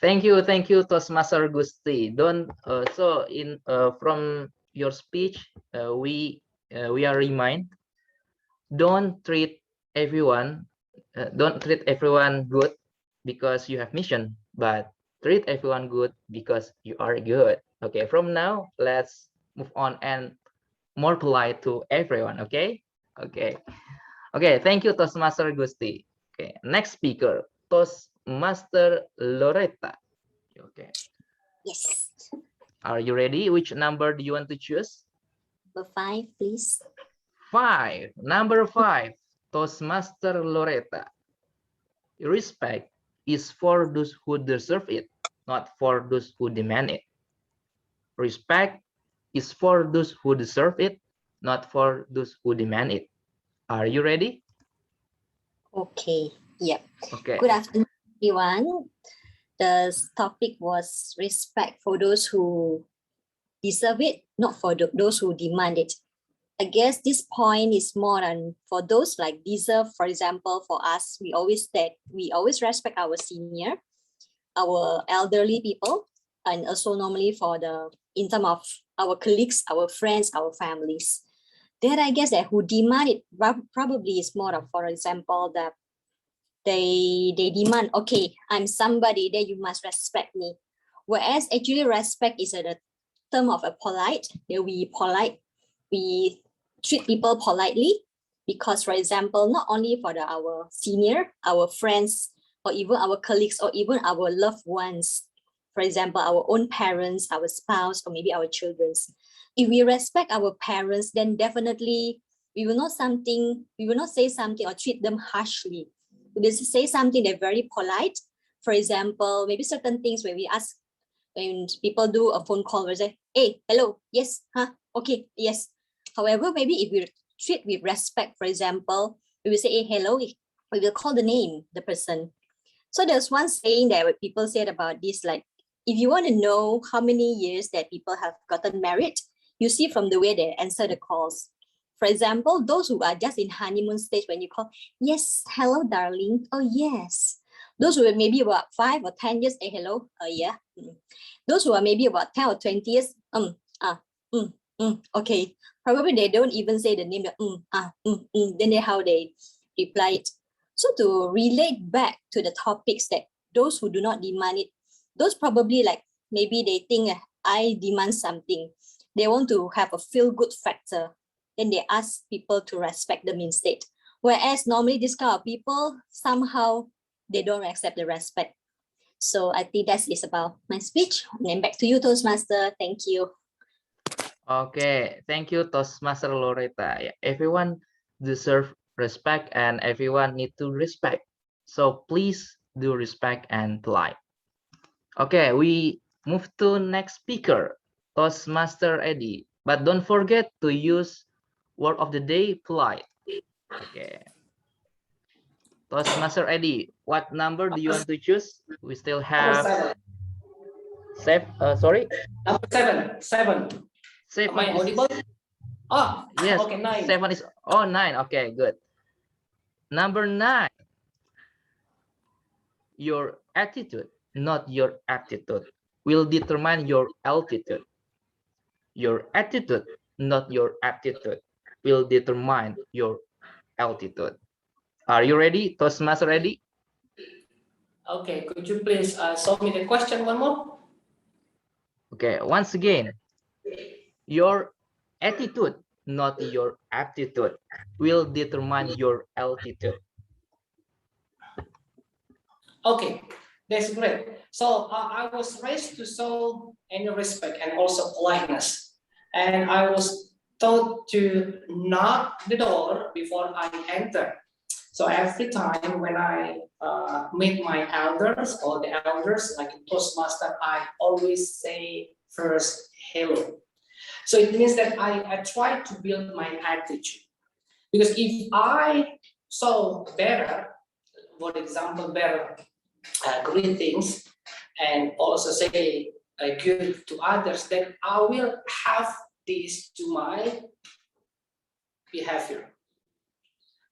Thank you, Toastmaster Gusti. Don't so in from your speech, we are reminded, don't treat everyone good because you have mission, but treat everyone good because you are good. Okay, from now let's move on and more polite to everyone. Okay. Thank you, Toastmaster Gusti. Okay, next speaker, Toastmaster Loretta. Okay, Yes. are you ready? Which number do you want to choose? Number 5, please. 5. Number 5, Toastmaster Loretta. Respect is for those who deserve it, not for those who demand it. Respect is for those who deserve it, not for those who demand it. Are you ready? Okay. Yep. Okay. Good afternoon, everyone. The topic was respect for those who deserve it, not for those who demand it. I guess this point is more than for those like deserve. For example, for us, we always respect our senior, our elderly people, and also normally for in terms of our colleagues, our friends, our families. Then I guess that who demand it probably is more of, for example, that they demand, okay, I'm somebody, then you must respect me. Whereas actually respect is a term of a polite, that we treat people politely, because for example, not only for our senior, our friends, or even our colleagues, or even our loved ones, for example, our own parents, our spouse, or maybe our children. If we respect our parents, then definitely we will not say something or treat them harshly. We will say something that's very polite. For example, maybe certain things when people do a phone call, we say, hey, hello, yes, okay, yes. However, maybe if we treat with respect, for example, we will say, hey, hello, we will call the name, the person. So there's one saying that people said about this, like, if you want to know how many years that people have gotten married, you see from the way they answer the calls. For example, those who are just in honeymoon stage, when you call, yes, hello, darling, oh, yes. Those who are maybe about 5 or 10 years, hey, hello, oh, yeah. Those who are maybe about 10 or 20 years, okay. Probably they don't even say the name, then how they reply it. So to relate back to the topics that those who do not demand it, those probably like, maybe they think I demand something. They want to have a feel-good factor. Then they ask people to respect them instead. Whereas normally this kind of people, somehow they don't accept the respect. So I think that is about my speech. And then back to you, Toastmaster. Thank you. Okay, thank you, Toastmaster Loretta. Everyone deserves respect and everyone need to respect. So please do respect and polite. Okay, we move to next speaker, Toastmaster Eddy. But don't forget to use word of the day, polite. Okay. Toastmaster Eddy, what number do you want to choose? We still have sorry? Number 7. 7. Am I audible? Yes. Okay, 9. 7 is 9. Okay, good. Number 9. Your attitude, not your aptitude, will determine your altitude. Your attitude, not your aptitude, will determine your altitude. Are you ready, Toastmaster ready? Okay, could you please show me the question one more? Okay, once again, your attitude, not your aptitude, will determine your altitude. Okay, that's great. So I was raised to show any respect and also politeness. And I was taught to knock the door before I enter. So every time when I meet my elders or the elders, like in Toastmaster, I always say first, hello. So it means that I try to build my attitude. Because if I show better, for example, better greetings and also say good to others, then I will have this to my behavior.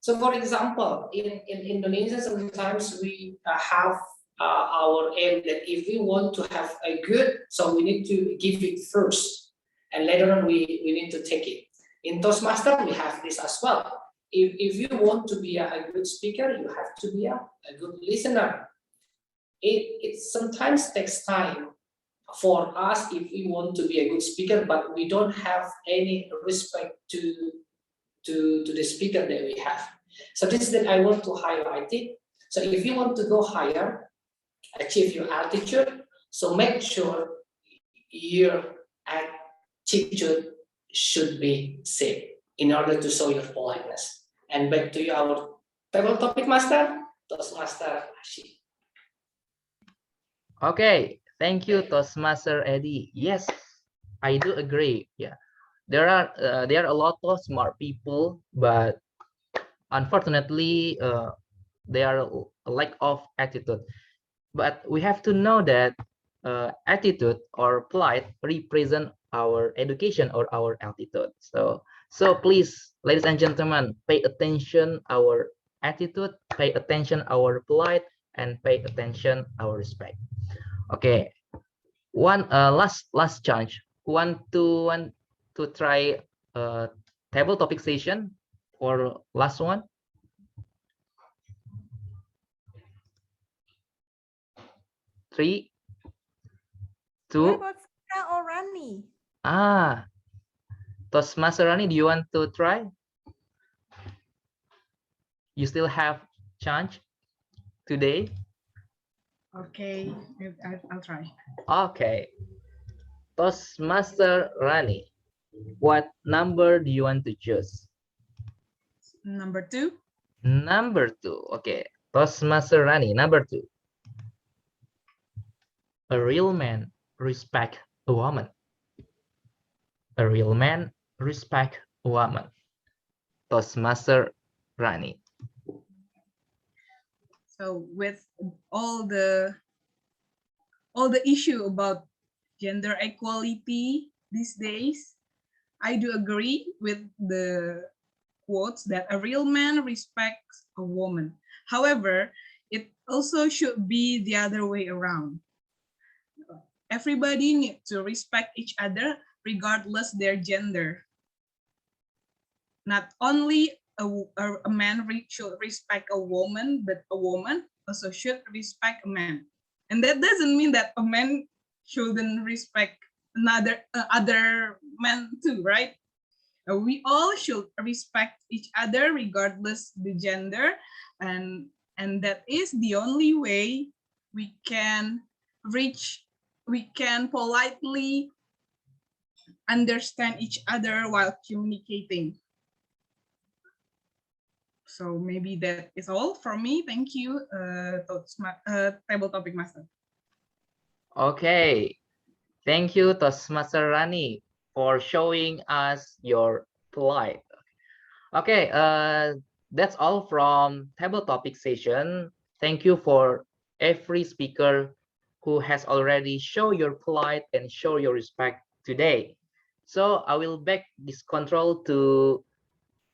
So for example, in Indonesia, sometimes we have our aim that if we want to have a good, so we need to give it first, and later on we need to take it. In Toastmaster, we have this as well. If you want to be a good speaker, you have to be a good listener. It sometimes takes time for us if we want to be a good speaker, but we don't have any respect to the speaker that we have. So this is that I want to highlight it. So if you want to go higher, achieve your altitude, so make sure your attitude should be safe in order to show your politeness. And back to you, our table topic master, Toastmaster Ashi. Okay, thank you, Toastmaster Eddy. Yes, I do agree. Yeah, there are a lot of smart people, but unfortunately, there are a lack of attitude. But we have to know that attitude or polite represent our education or our altitude. So please, ladies and gentlemen, pay attention our attitude, pay attention our polite, and pay attention our respect. Okay, one last chance. Want to try table topic session or last one? Three, two. What about Fira or Rani? Toastmaster Rani, do you want to try? You still have chance today. Okay, I'll try. Okay. Toastmaster Rani, what number do you want to choose? Number 2. Number 2. Okay. Toastmaster Rani, number 2. A real man respect a woman. A real man respect a woman. Toastmaster Rani. So with all the issue about gender equality these days, I do agree with the quotes that a real man respects a woman. However, it also should be the other way around. Everybody needs to respect each other regardless their gender. Not only a man should respect a woman, but a woman also should respect a man. And that doesn't mean that a man shouldn't respect other men too, right? We all should respect each other regardless the gender, and that is the only way we can politely understand each other while communicating. So maybe that is all from me. Thank you, table topic master. Okay, thank you, Toastmaster Rani, for showing us your polite. Okay, that's all from table topic session. Thank you for every speaker who has already shown your polite and show your respect today. So I will back this control to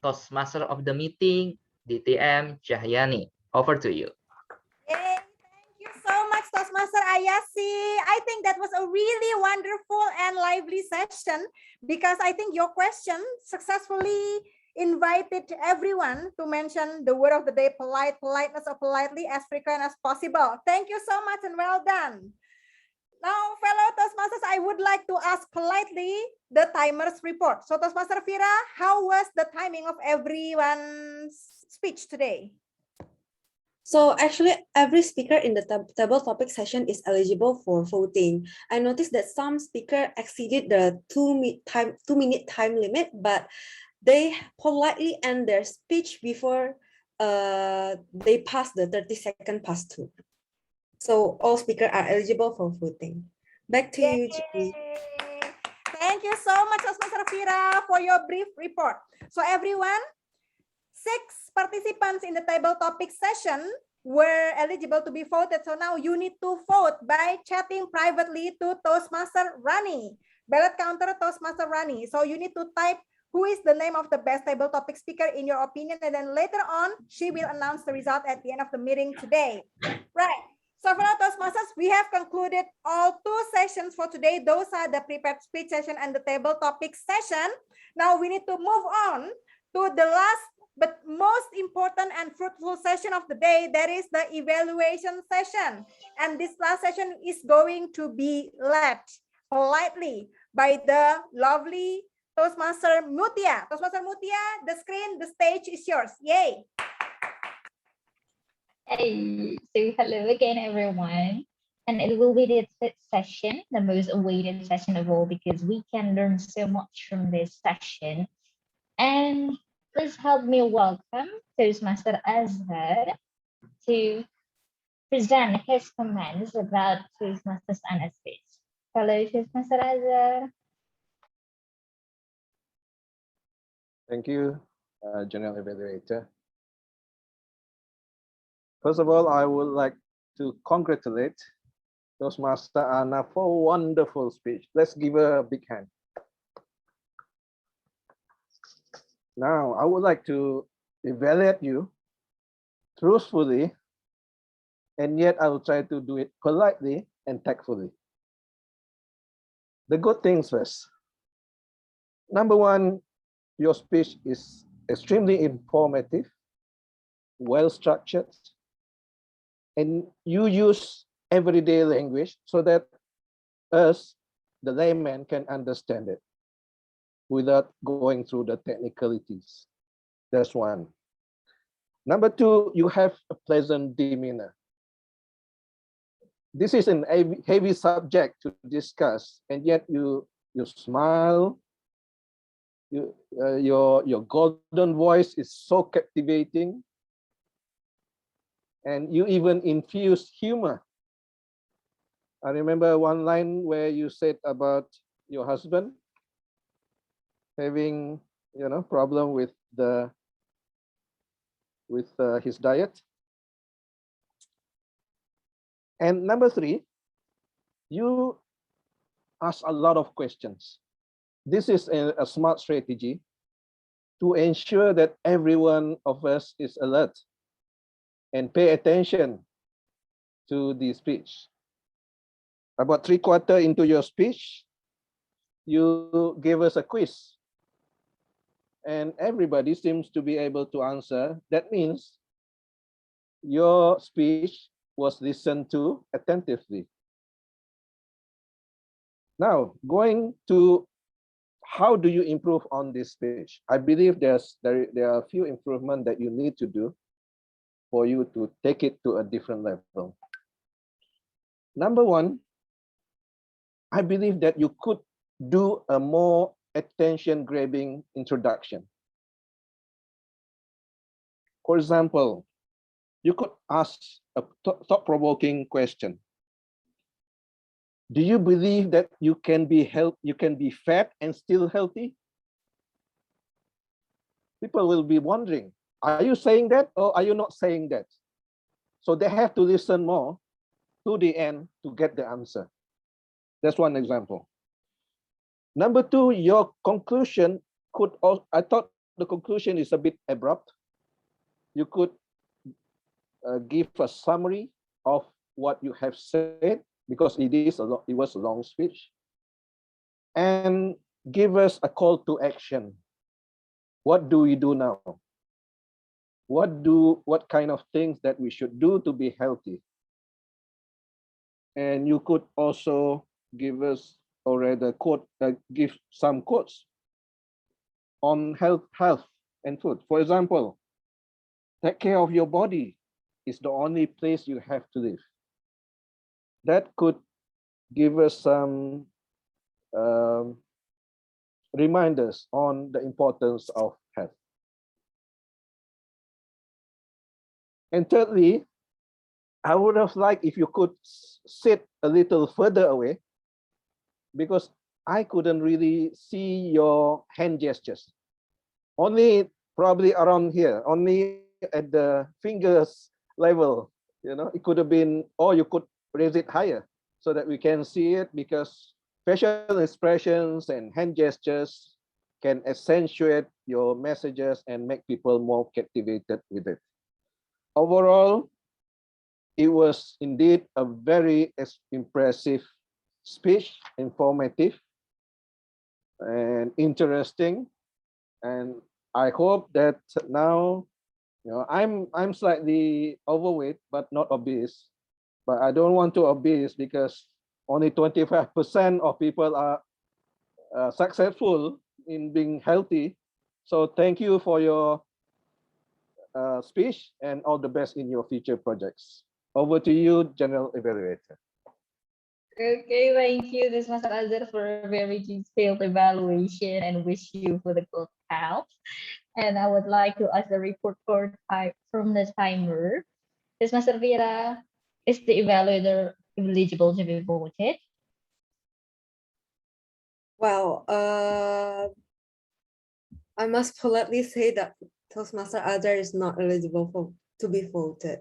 Toastmaster of the meeting, DTM Cahyani. Over to you. Yay, thank you so much, Toastmaster Ayyasy. I think that was a really wonderful and lively session because I think your question successfully invited everyone to mention the word of the day, politeness, or politely as frequent as possible. Thank you so much and well done. Now, fellow Toastmasters, I would like to ask politely the timer's report. So, Toastmaster Fira, how was the timing of everyone's speech today? So actually, every speaker in the table topic session is eligible for voting. I noticed that some speaker exceeded the 2-minute time limit, but they politely end their speech before they pass the 30-second past 2. So all speakers are eligible for voting. Back to you, Judy. Thank you so much, Toastmaster Fira, for your brief report. So everyone, 6 participants in the table topic session were eligible to be voted. So now you need to vote by chatting privately to Toastmaster Rani, ballot counter Toastmaster Rani. So you need to type who is the name of the best table topic speaker in your opinion, and then later on she will announce the result at the end of the meeting today. Right. So fellow Toastmasters, we have concluded all 2 sessions for today. Those are the prepared speech session and the table topic session. Now we need to move on to the last but most important and fruitful session of the day. That is the evaluation session. And this last session is going to be led politely by the lovely Toastmaster Mutia. Toastmaster Mutia, the screen, the stage is yours. Yay! Hey, so hello again, everyone. And it will be the 5th session, the most awaited session of all, because we can learn so much from this session. And please help me welcome Toastmaster Azhar to present his comments about Toastmasters and a speech. Hello, Toastmaster Azhar. Thank you, General Evaluator. First of all, I would like to congratulate Toastmaster Anna for a wonderful speech. Let's give her a big hand. Now, I would like to evaluate you truthfully, and yet I will try to do it politely and tactfully. The good things first. Number one, your speech is extremely informative, well-structured, and you use everyday language so that us, the layman, can understand it without going through the technicalities. That's one. Number two, you have a pleasant demeanor. This is an heavy subject to discuss, and yet you smile. Your golden voice is so captivating, and you even infuse humor. I remember one line where you said about your husband having, problem with his diet. And number three, you ask a lot of questions. This is a smart strategy to ensure that every one of us is alert and pay attention to the speech. About 3/4 into your speech, you gave us a quiz, and everybody seems to be able to answer. That means your speech was listened to attentively. Now, going to how do you improve on this speech? I believe there are a few improvements that you need to do for you to take it to a different level. Number one, I believe that you could do a more attention-grabbing introduction. For example, you could ask a thought-provoking question. Do you believe that you can be fat and still healthy? People will be wondering, are you saying that or are you not saying that? So they have to listen more to the end to get the answer. That's one example. Number two, your conclusion could also, I thought the conclusion is a bit abrupt. You could give a summary of what you have said, because it was a long speech, and give us a call to action. What do we do now? What kind of things that we should do to be healthy? And you could also give us already give some quotes on health and food. For example, take care of your body is the only place you have to live. That could give us some reminders on the importance of health. And thirdly, I would have liked if you could sit a little further away, because I couldn't really see your hand gestures. Only probably around here, only at the fingers level, it could have been, or you could raise it higher so that we can see it, because facial expressions and hand gestures can accentuate your messages and make people more captivated with it. Overall, it was indeed a very impressive speech, informative and interesting. And I hope that now, I'm slightly overweight, but not obese. But I don't want to obese because only 25% of people are successful in being healthy. So thank you for your speech and all the best in your future projects. Over to you, General Evaluator. Okay, thank you, this Master Azhar, for a very detailed evaluation and wish you for the good health. And I would like to ask the report for from the timer. This Master Fira, is the evaluator eligible to be voted? Well, I must politely say that Toastmaster Azhar is not eligible to be voted.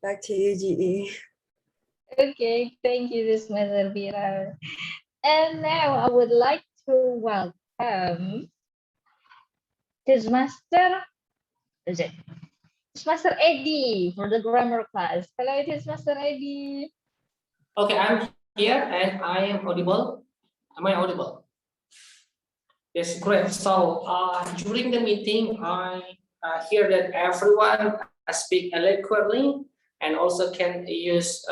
Back to you, GE. Okay, thank you, this Master Fira. And now I would like to welcome this Master, is it? This Master Eddy for the grammar class. Hello, this Master Eddy. Okay, I'm here and I am audible. Am I audible? Yes, great. So during the meeting, I hear that everyone speak eloquently and also can use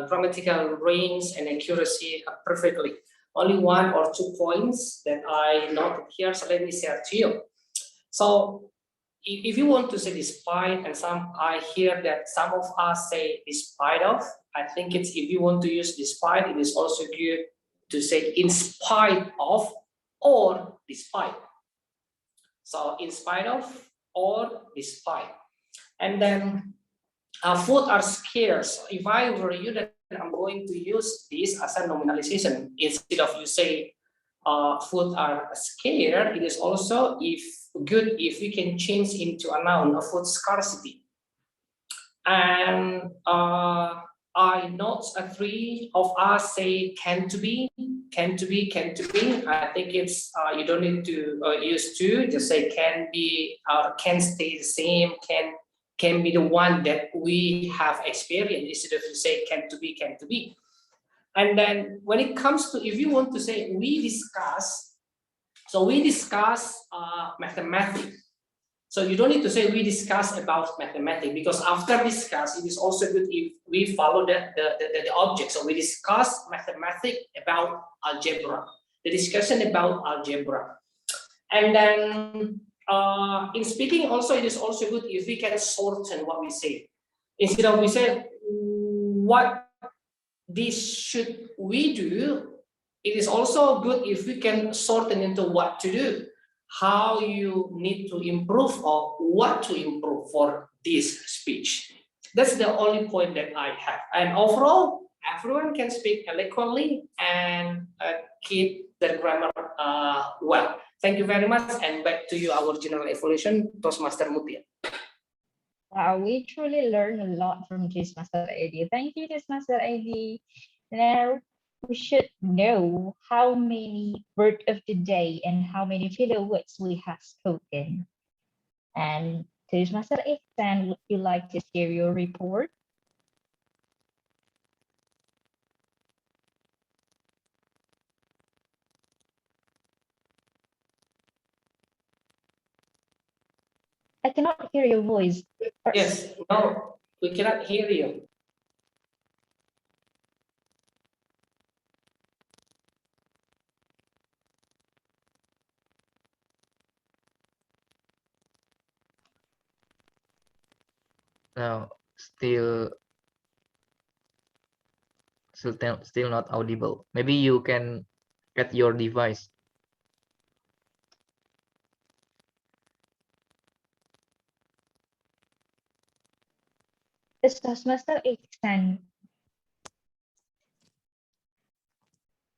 grammatical range and accuracy perfectly. Only 1 or 2 points that I noted here, so let me share to you. So if you want to say despite, and I hear that some of us say despite of, I think it's, if you want to use despite, it is also good to say in spite of or despite. So in spite of or despite. And then food are scarce. If I were you, then I'm going to use this as a nominalization. Instead of you say food are scarce, it is also good if we can change into a noun, a food scarcity. And I note 3 of us say can to be. I think it's you don't need to use to, just say can be or can stay the same, can be the one that we have experienced instead of you say can to be. And then when it comes to, if you want to say we discuss, so we discuss mathematics. So you don't need to say we discuss about mathematics, because after discuss, it is also good if we follow the object. So we discuss mathematics about algebra, the discussion about algebra. And then in speaking also, it is also good if we can shorten what we say. Instead of we say what this should we do, it is also good if we can shorten into what to do, how you need to improve or what to improve for this speech. That's the only point that I have. And overall, everyone can speak eloquently and keep the grammar well. Thank you very much, and back to you, our general evaluation, Toastmaster Mutia. Wow, we truly learned a lot from Toastmaster Eddy. Thank you, Toastmaster Eddy. Now we should know how many words of the day and how many filler words we have spoken. And Toastmaster Ikhsan, would you like to share your report? I cannot hear your voice. Yes, no, we cannot hear you. No, still not audible. Maybe you can get your device. It's Toastmaster Ikhsan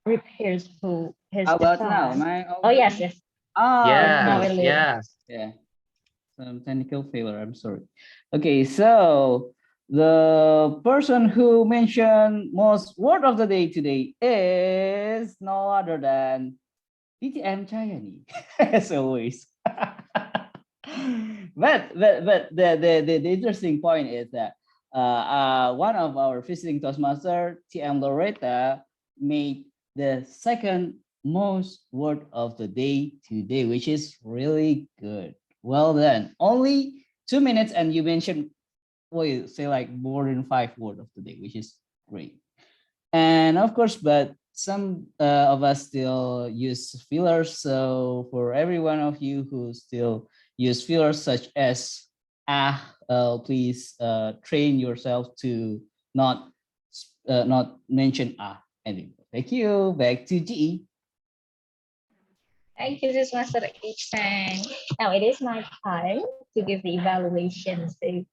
repairs who his How about now? device. Am I Oh yes, yes. Ah, okay. Yes. Yeah. Some technical failure, I'm sorry. Okay, so the person who mentioned most word of the day today is no other than DTM Cahyani, as always. but the interesting point is that one of our visiting Toastmaster, TM Loretta, made the second most word of the day today, which is really good. Well done. Only 2 minutes, and you mentioned, well, you say like more than 5 words of the day, which is great. And of course, but some of us still use fillers. So for every one of you who still use fillers such as please train yourself to not mention anymore. Thank you. Back to GE. Thank you, Toastmaster Ikhsan. Now it is my time to give the evaluation. So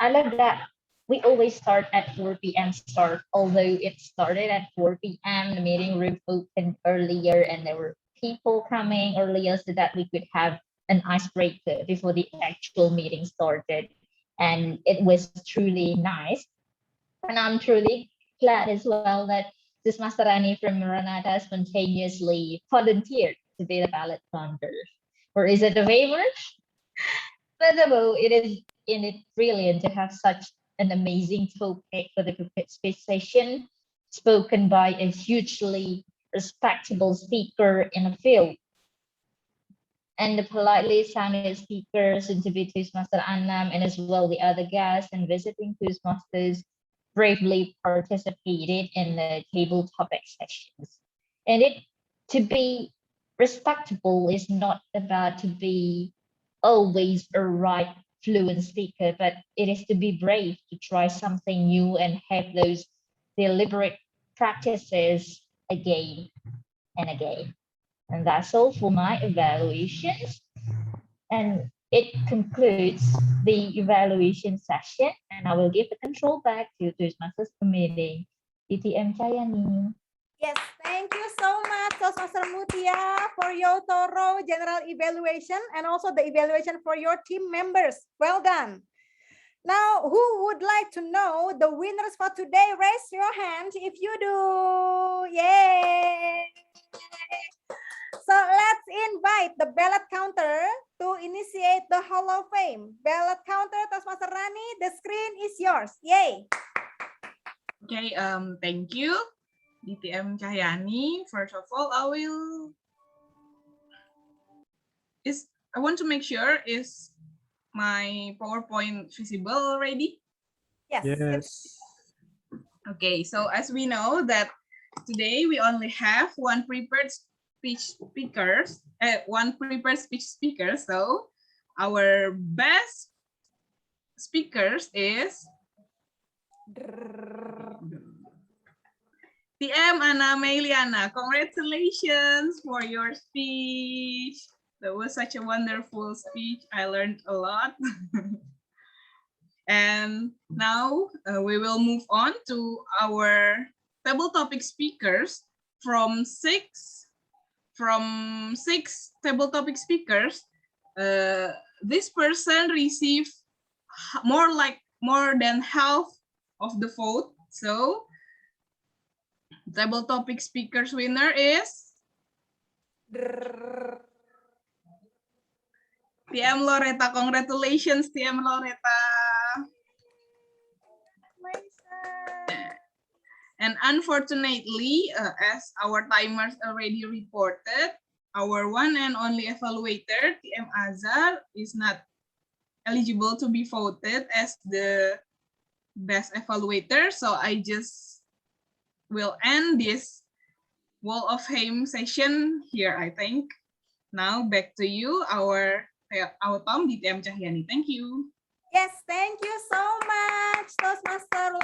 I love that we always start at 4 p.m. start, although it started at 4 p.m. The meeting room opened earlier and there were people coming earlier so that we could have an icebreaker before the actual meeting started. And it was truly nice. And I'm truly glad as well that this Master Rani from Ranada spontaneously volunteered to be the ballot counter. Or is it a favor? First of all, it is brilliant to have such an amazing topic for the speech session, spoken by a hugely respectable speaker in the field. And the politely sounded speakers, soon to be Toastmaster Anam, and as well the other guests and visiting Toastmasters bravely participated in the table topic sessions. And to be respectable is not about to be always a right fluent speaker, but it is to be brave to try something new and have those deliberate practices again and again. And that's all for my evaluations. And it concludes the evaluation session, and I will give the control back to Toastmasters Committee, DTM Cahyani. Yes, thank you so much, Toastmaster Mutia, for your thorough general evaluation and also the evaluation for your team members. Well done. Now, who would like to know the winners for today? Raise your hand if you do. Yay! So let's invite the ballot counter to initiate the Hall of Fame. Ballot counter, Toastmaster Rani, the screen is yours. Yay! Okay, thank you, DTM Cahyani. First of all, I want to make sure is my PowerPoint visible already? Yes. Yes. Okay, so as we know that today we only have one prepared speech speaker. So our best speakers is TM Anam. Congratulations for your speech. That was such a wonderful speech. I learned a lot. And now we will move on to our table topic speakers. From six table topic speakers, this person received more than half of the vote. So table topic speakers winner is TM Loretta. Congratulations, TM Loretta. And unfortunately, as our timers already reported, our one and only evaluator, TM Azhar, is not eligible to be voted as the best evaluator. So I just will end this Wall of Fame session here, I think. Now back to you, our Tom, DTM Cahyani. Thank you. Yes, thank you so much, Toastmaster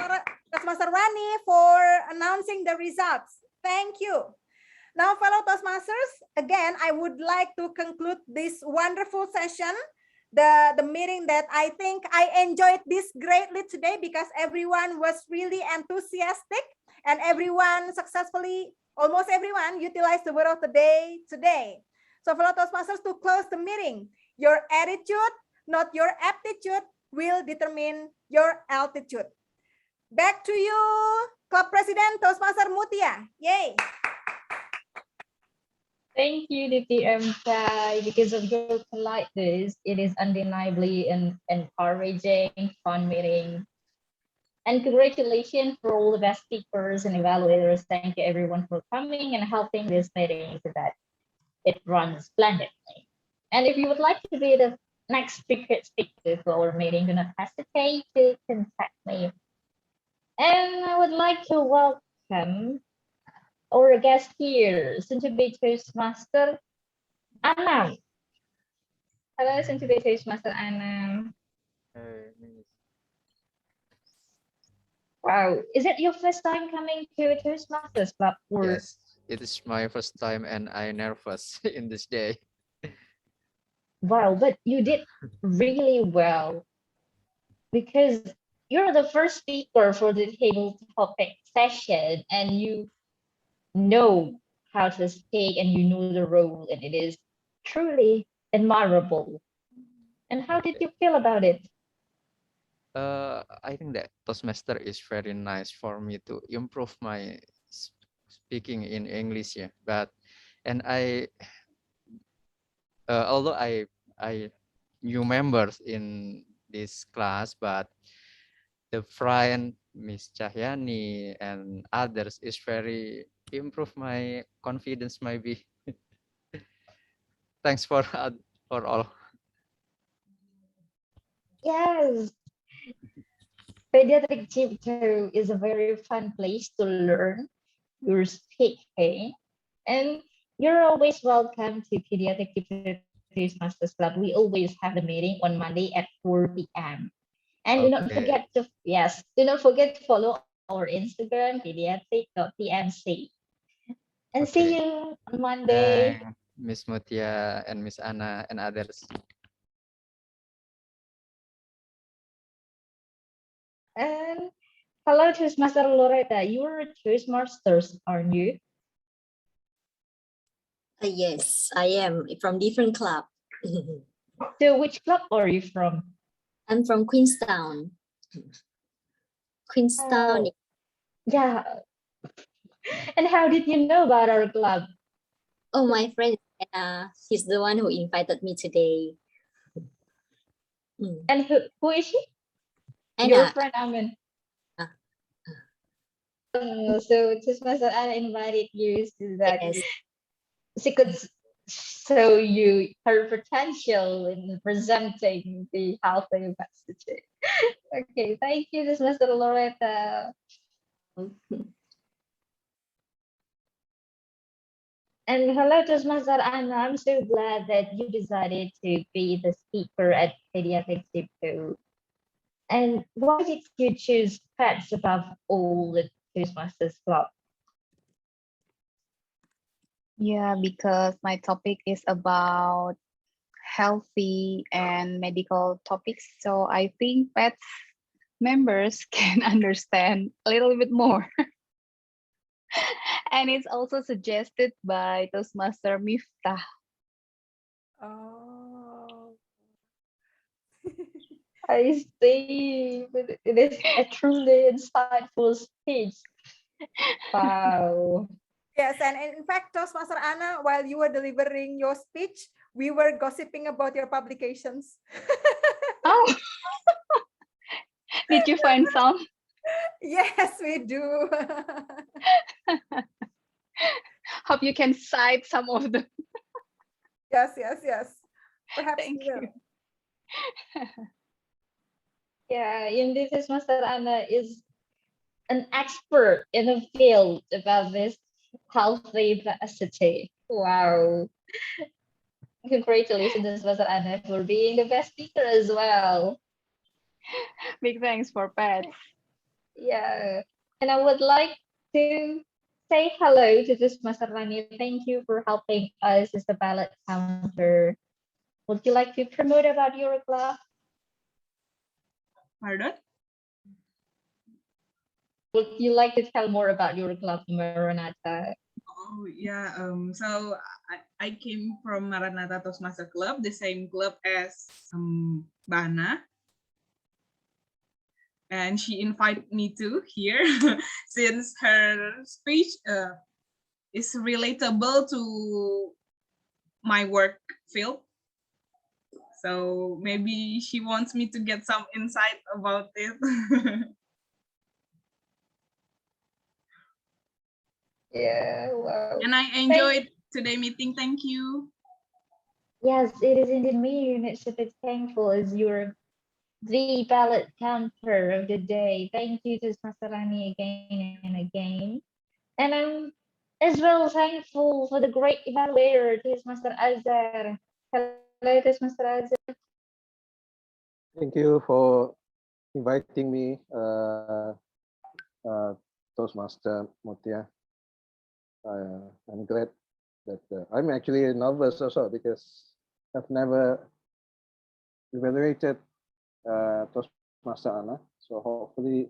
Rani, for announcing the results. Thank you. Now, fellow Toastmasters, again, I would like to conclude this wonderful session, the meeting that I think I enjoyed this greatly today because everyone was really enthusiastic and everyone successfully, almost everyone utilized the word of the day today. So, fellow Toastmasters, to close the meeting, your attitude, not your aptitude, will determine your altitude. Back to you, Club President Toastmaster Mutia. Yay! Thank you, DTM Kai. Because of your politeness, it is undeniably an encouraging, fun meeting. And congratulations for all the best speakers and evaluators. Thank you everyone for coming and helping this meeting so that it runs splendidly. And if you would like to be the next speaker for our meeting, do not hesitate to contact me. And I would like to welcome our guest here, soon to be Toastmaster Anam. Hello, soon to be Toastmaster Anam. Wow, is it your first time coming to a Toastmasters Club? Yes, it is my first time and I'm nervous in this day. Wow, but you did really well because you're the first speaker for the table topic session and you know how to speak and you know the role, and it is truly admirable. And how did you feel about it? I think that Toastmaster is very nice for me to improve my speaking in English, yeah. But and although I new members in this class, but the friend Miss Cahyani and others is very improve my confidence maybe. Thanks for all. Yes, Pediatric Cipto is a very fun place to learn your speaking, and you're always welcome to Pediatric Cipto Toastmasters Club. We always have the meeting on Monday at 4 p.m. And do not forget to follow our Instagram, pediatric.tmc. And see you on Monday. Miss Mutia and Miss Anna and others. And hello, Toastmaster Loretta. You're a Toastmasters, aren't you? Yes, I am from different club. So which club are you from? I'm from Queenstown. Queenstown. Oh, yeah. And how did you know about our club? Oh, my friend, he's the one who invited me today. And who is she? Anna. Your friend Amin. So Toastmaster Anna invited you so that she could show you her potential in presenting the healthy message. Okay, thank you, Toastmaster Loretta. And hello, Toastmaster Anna. I'm so glad that you decided to be the speaker at Pediatric Cipto. And why did you choose pets above all the Toastmasters Club? Yeah, because my topic is about healthy and medical topics. So I think pets members can understand a little bit more. And it's also suggested by Toastmaster Miftah. Oh. I see. It is a truly insightful speech. Wow. Yes, and in fact, Toastmaster Anna, while you were delivering your speech, we were gossiping about your publications. Oh, did you find some? Yes, we do. Hope you can cite some of them. Yes. Perhaps Thank we will. you. Yeah, indeed, Toastmaster Anna is an expert in the field about this healthy capacity. Wow. Congratulations, Toastmaster Anna, for being the best speaker as well. Big thanks for pets. Yeah, and I would like to say hello to Toastmaster Rani. Thank you for helping us as the ballot counter. Would you like to promote about your club? Pardon? Would you like to tell more about your club, Maranatha? Oh yeah. So I came from Maranatha Toastmaster Club, the same club as Bana. And she invited me to here since her speech is relatable to my work field. So maybe she wants me to get some insight about it. Yeah, wow. And I enjoyed today's meeting. Thank you. Yes, it is indeed me, and it's a bit thankful as you're the ballot counter of the day. Thank you to Master Rani again and again. And I'm as well thankful for the great evaluator, to Master Azhar. Hello, to Master Azhar. Thank you for inviting me, Toastmaster Mutia. I'm glad that I'm actually nervous also because I've never evaluated Toastmaster Anna. So hopefully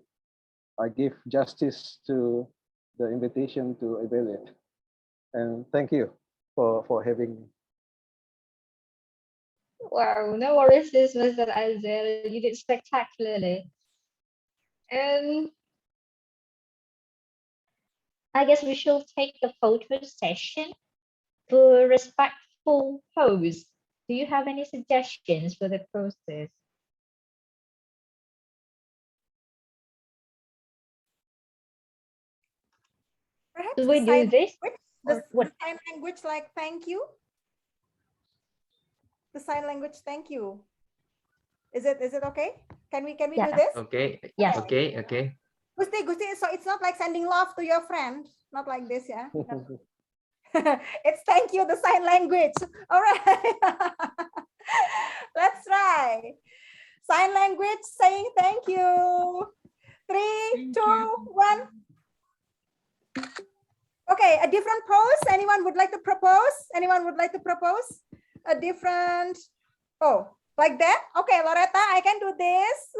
I give justice to the invitation to evaluate. And thank you for having me. Wow, no worries, this Master Azhar. You did spectacularly. And I guess we should take the photo session for respectful pose. Do you have any suggestions for the process? Perhaps Do we do this? the What? sign language like thank you. The sign language thank you. Is it okay? Can we do this? Okay. Yes. Okay. Gusti, so it's not like sending love to your friend, not like this, yeah. It's thank you, the sign language. All right. Let's try. Sign language saying thank you. 3, 2, 1. Okay, a different pose. Anyone would like to propose? Anyone would like to propose a different? Oh, like that? Okay, Loretta, I can do this.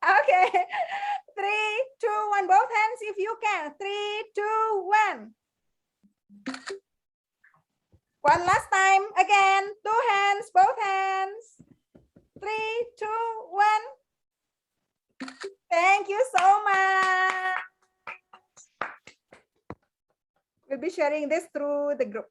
Okay. 3, 2, 1. Both hands if you can. 3, 2, 1. One last time. Again. 2 hands. Both hands. 3, 2, 1. Thank you so much. We'll be sharing this through the group.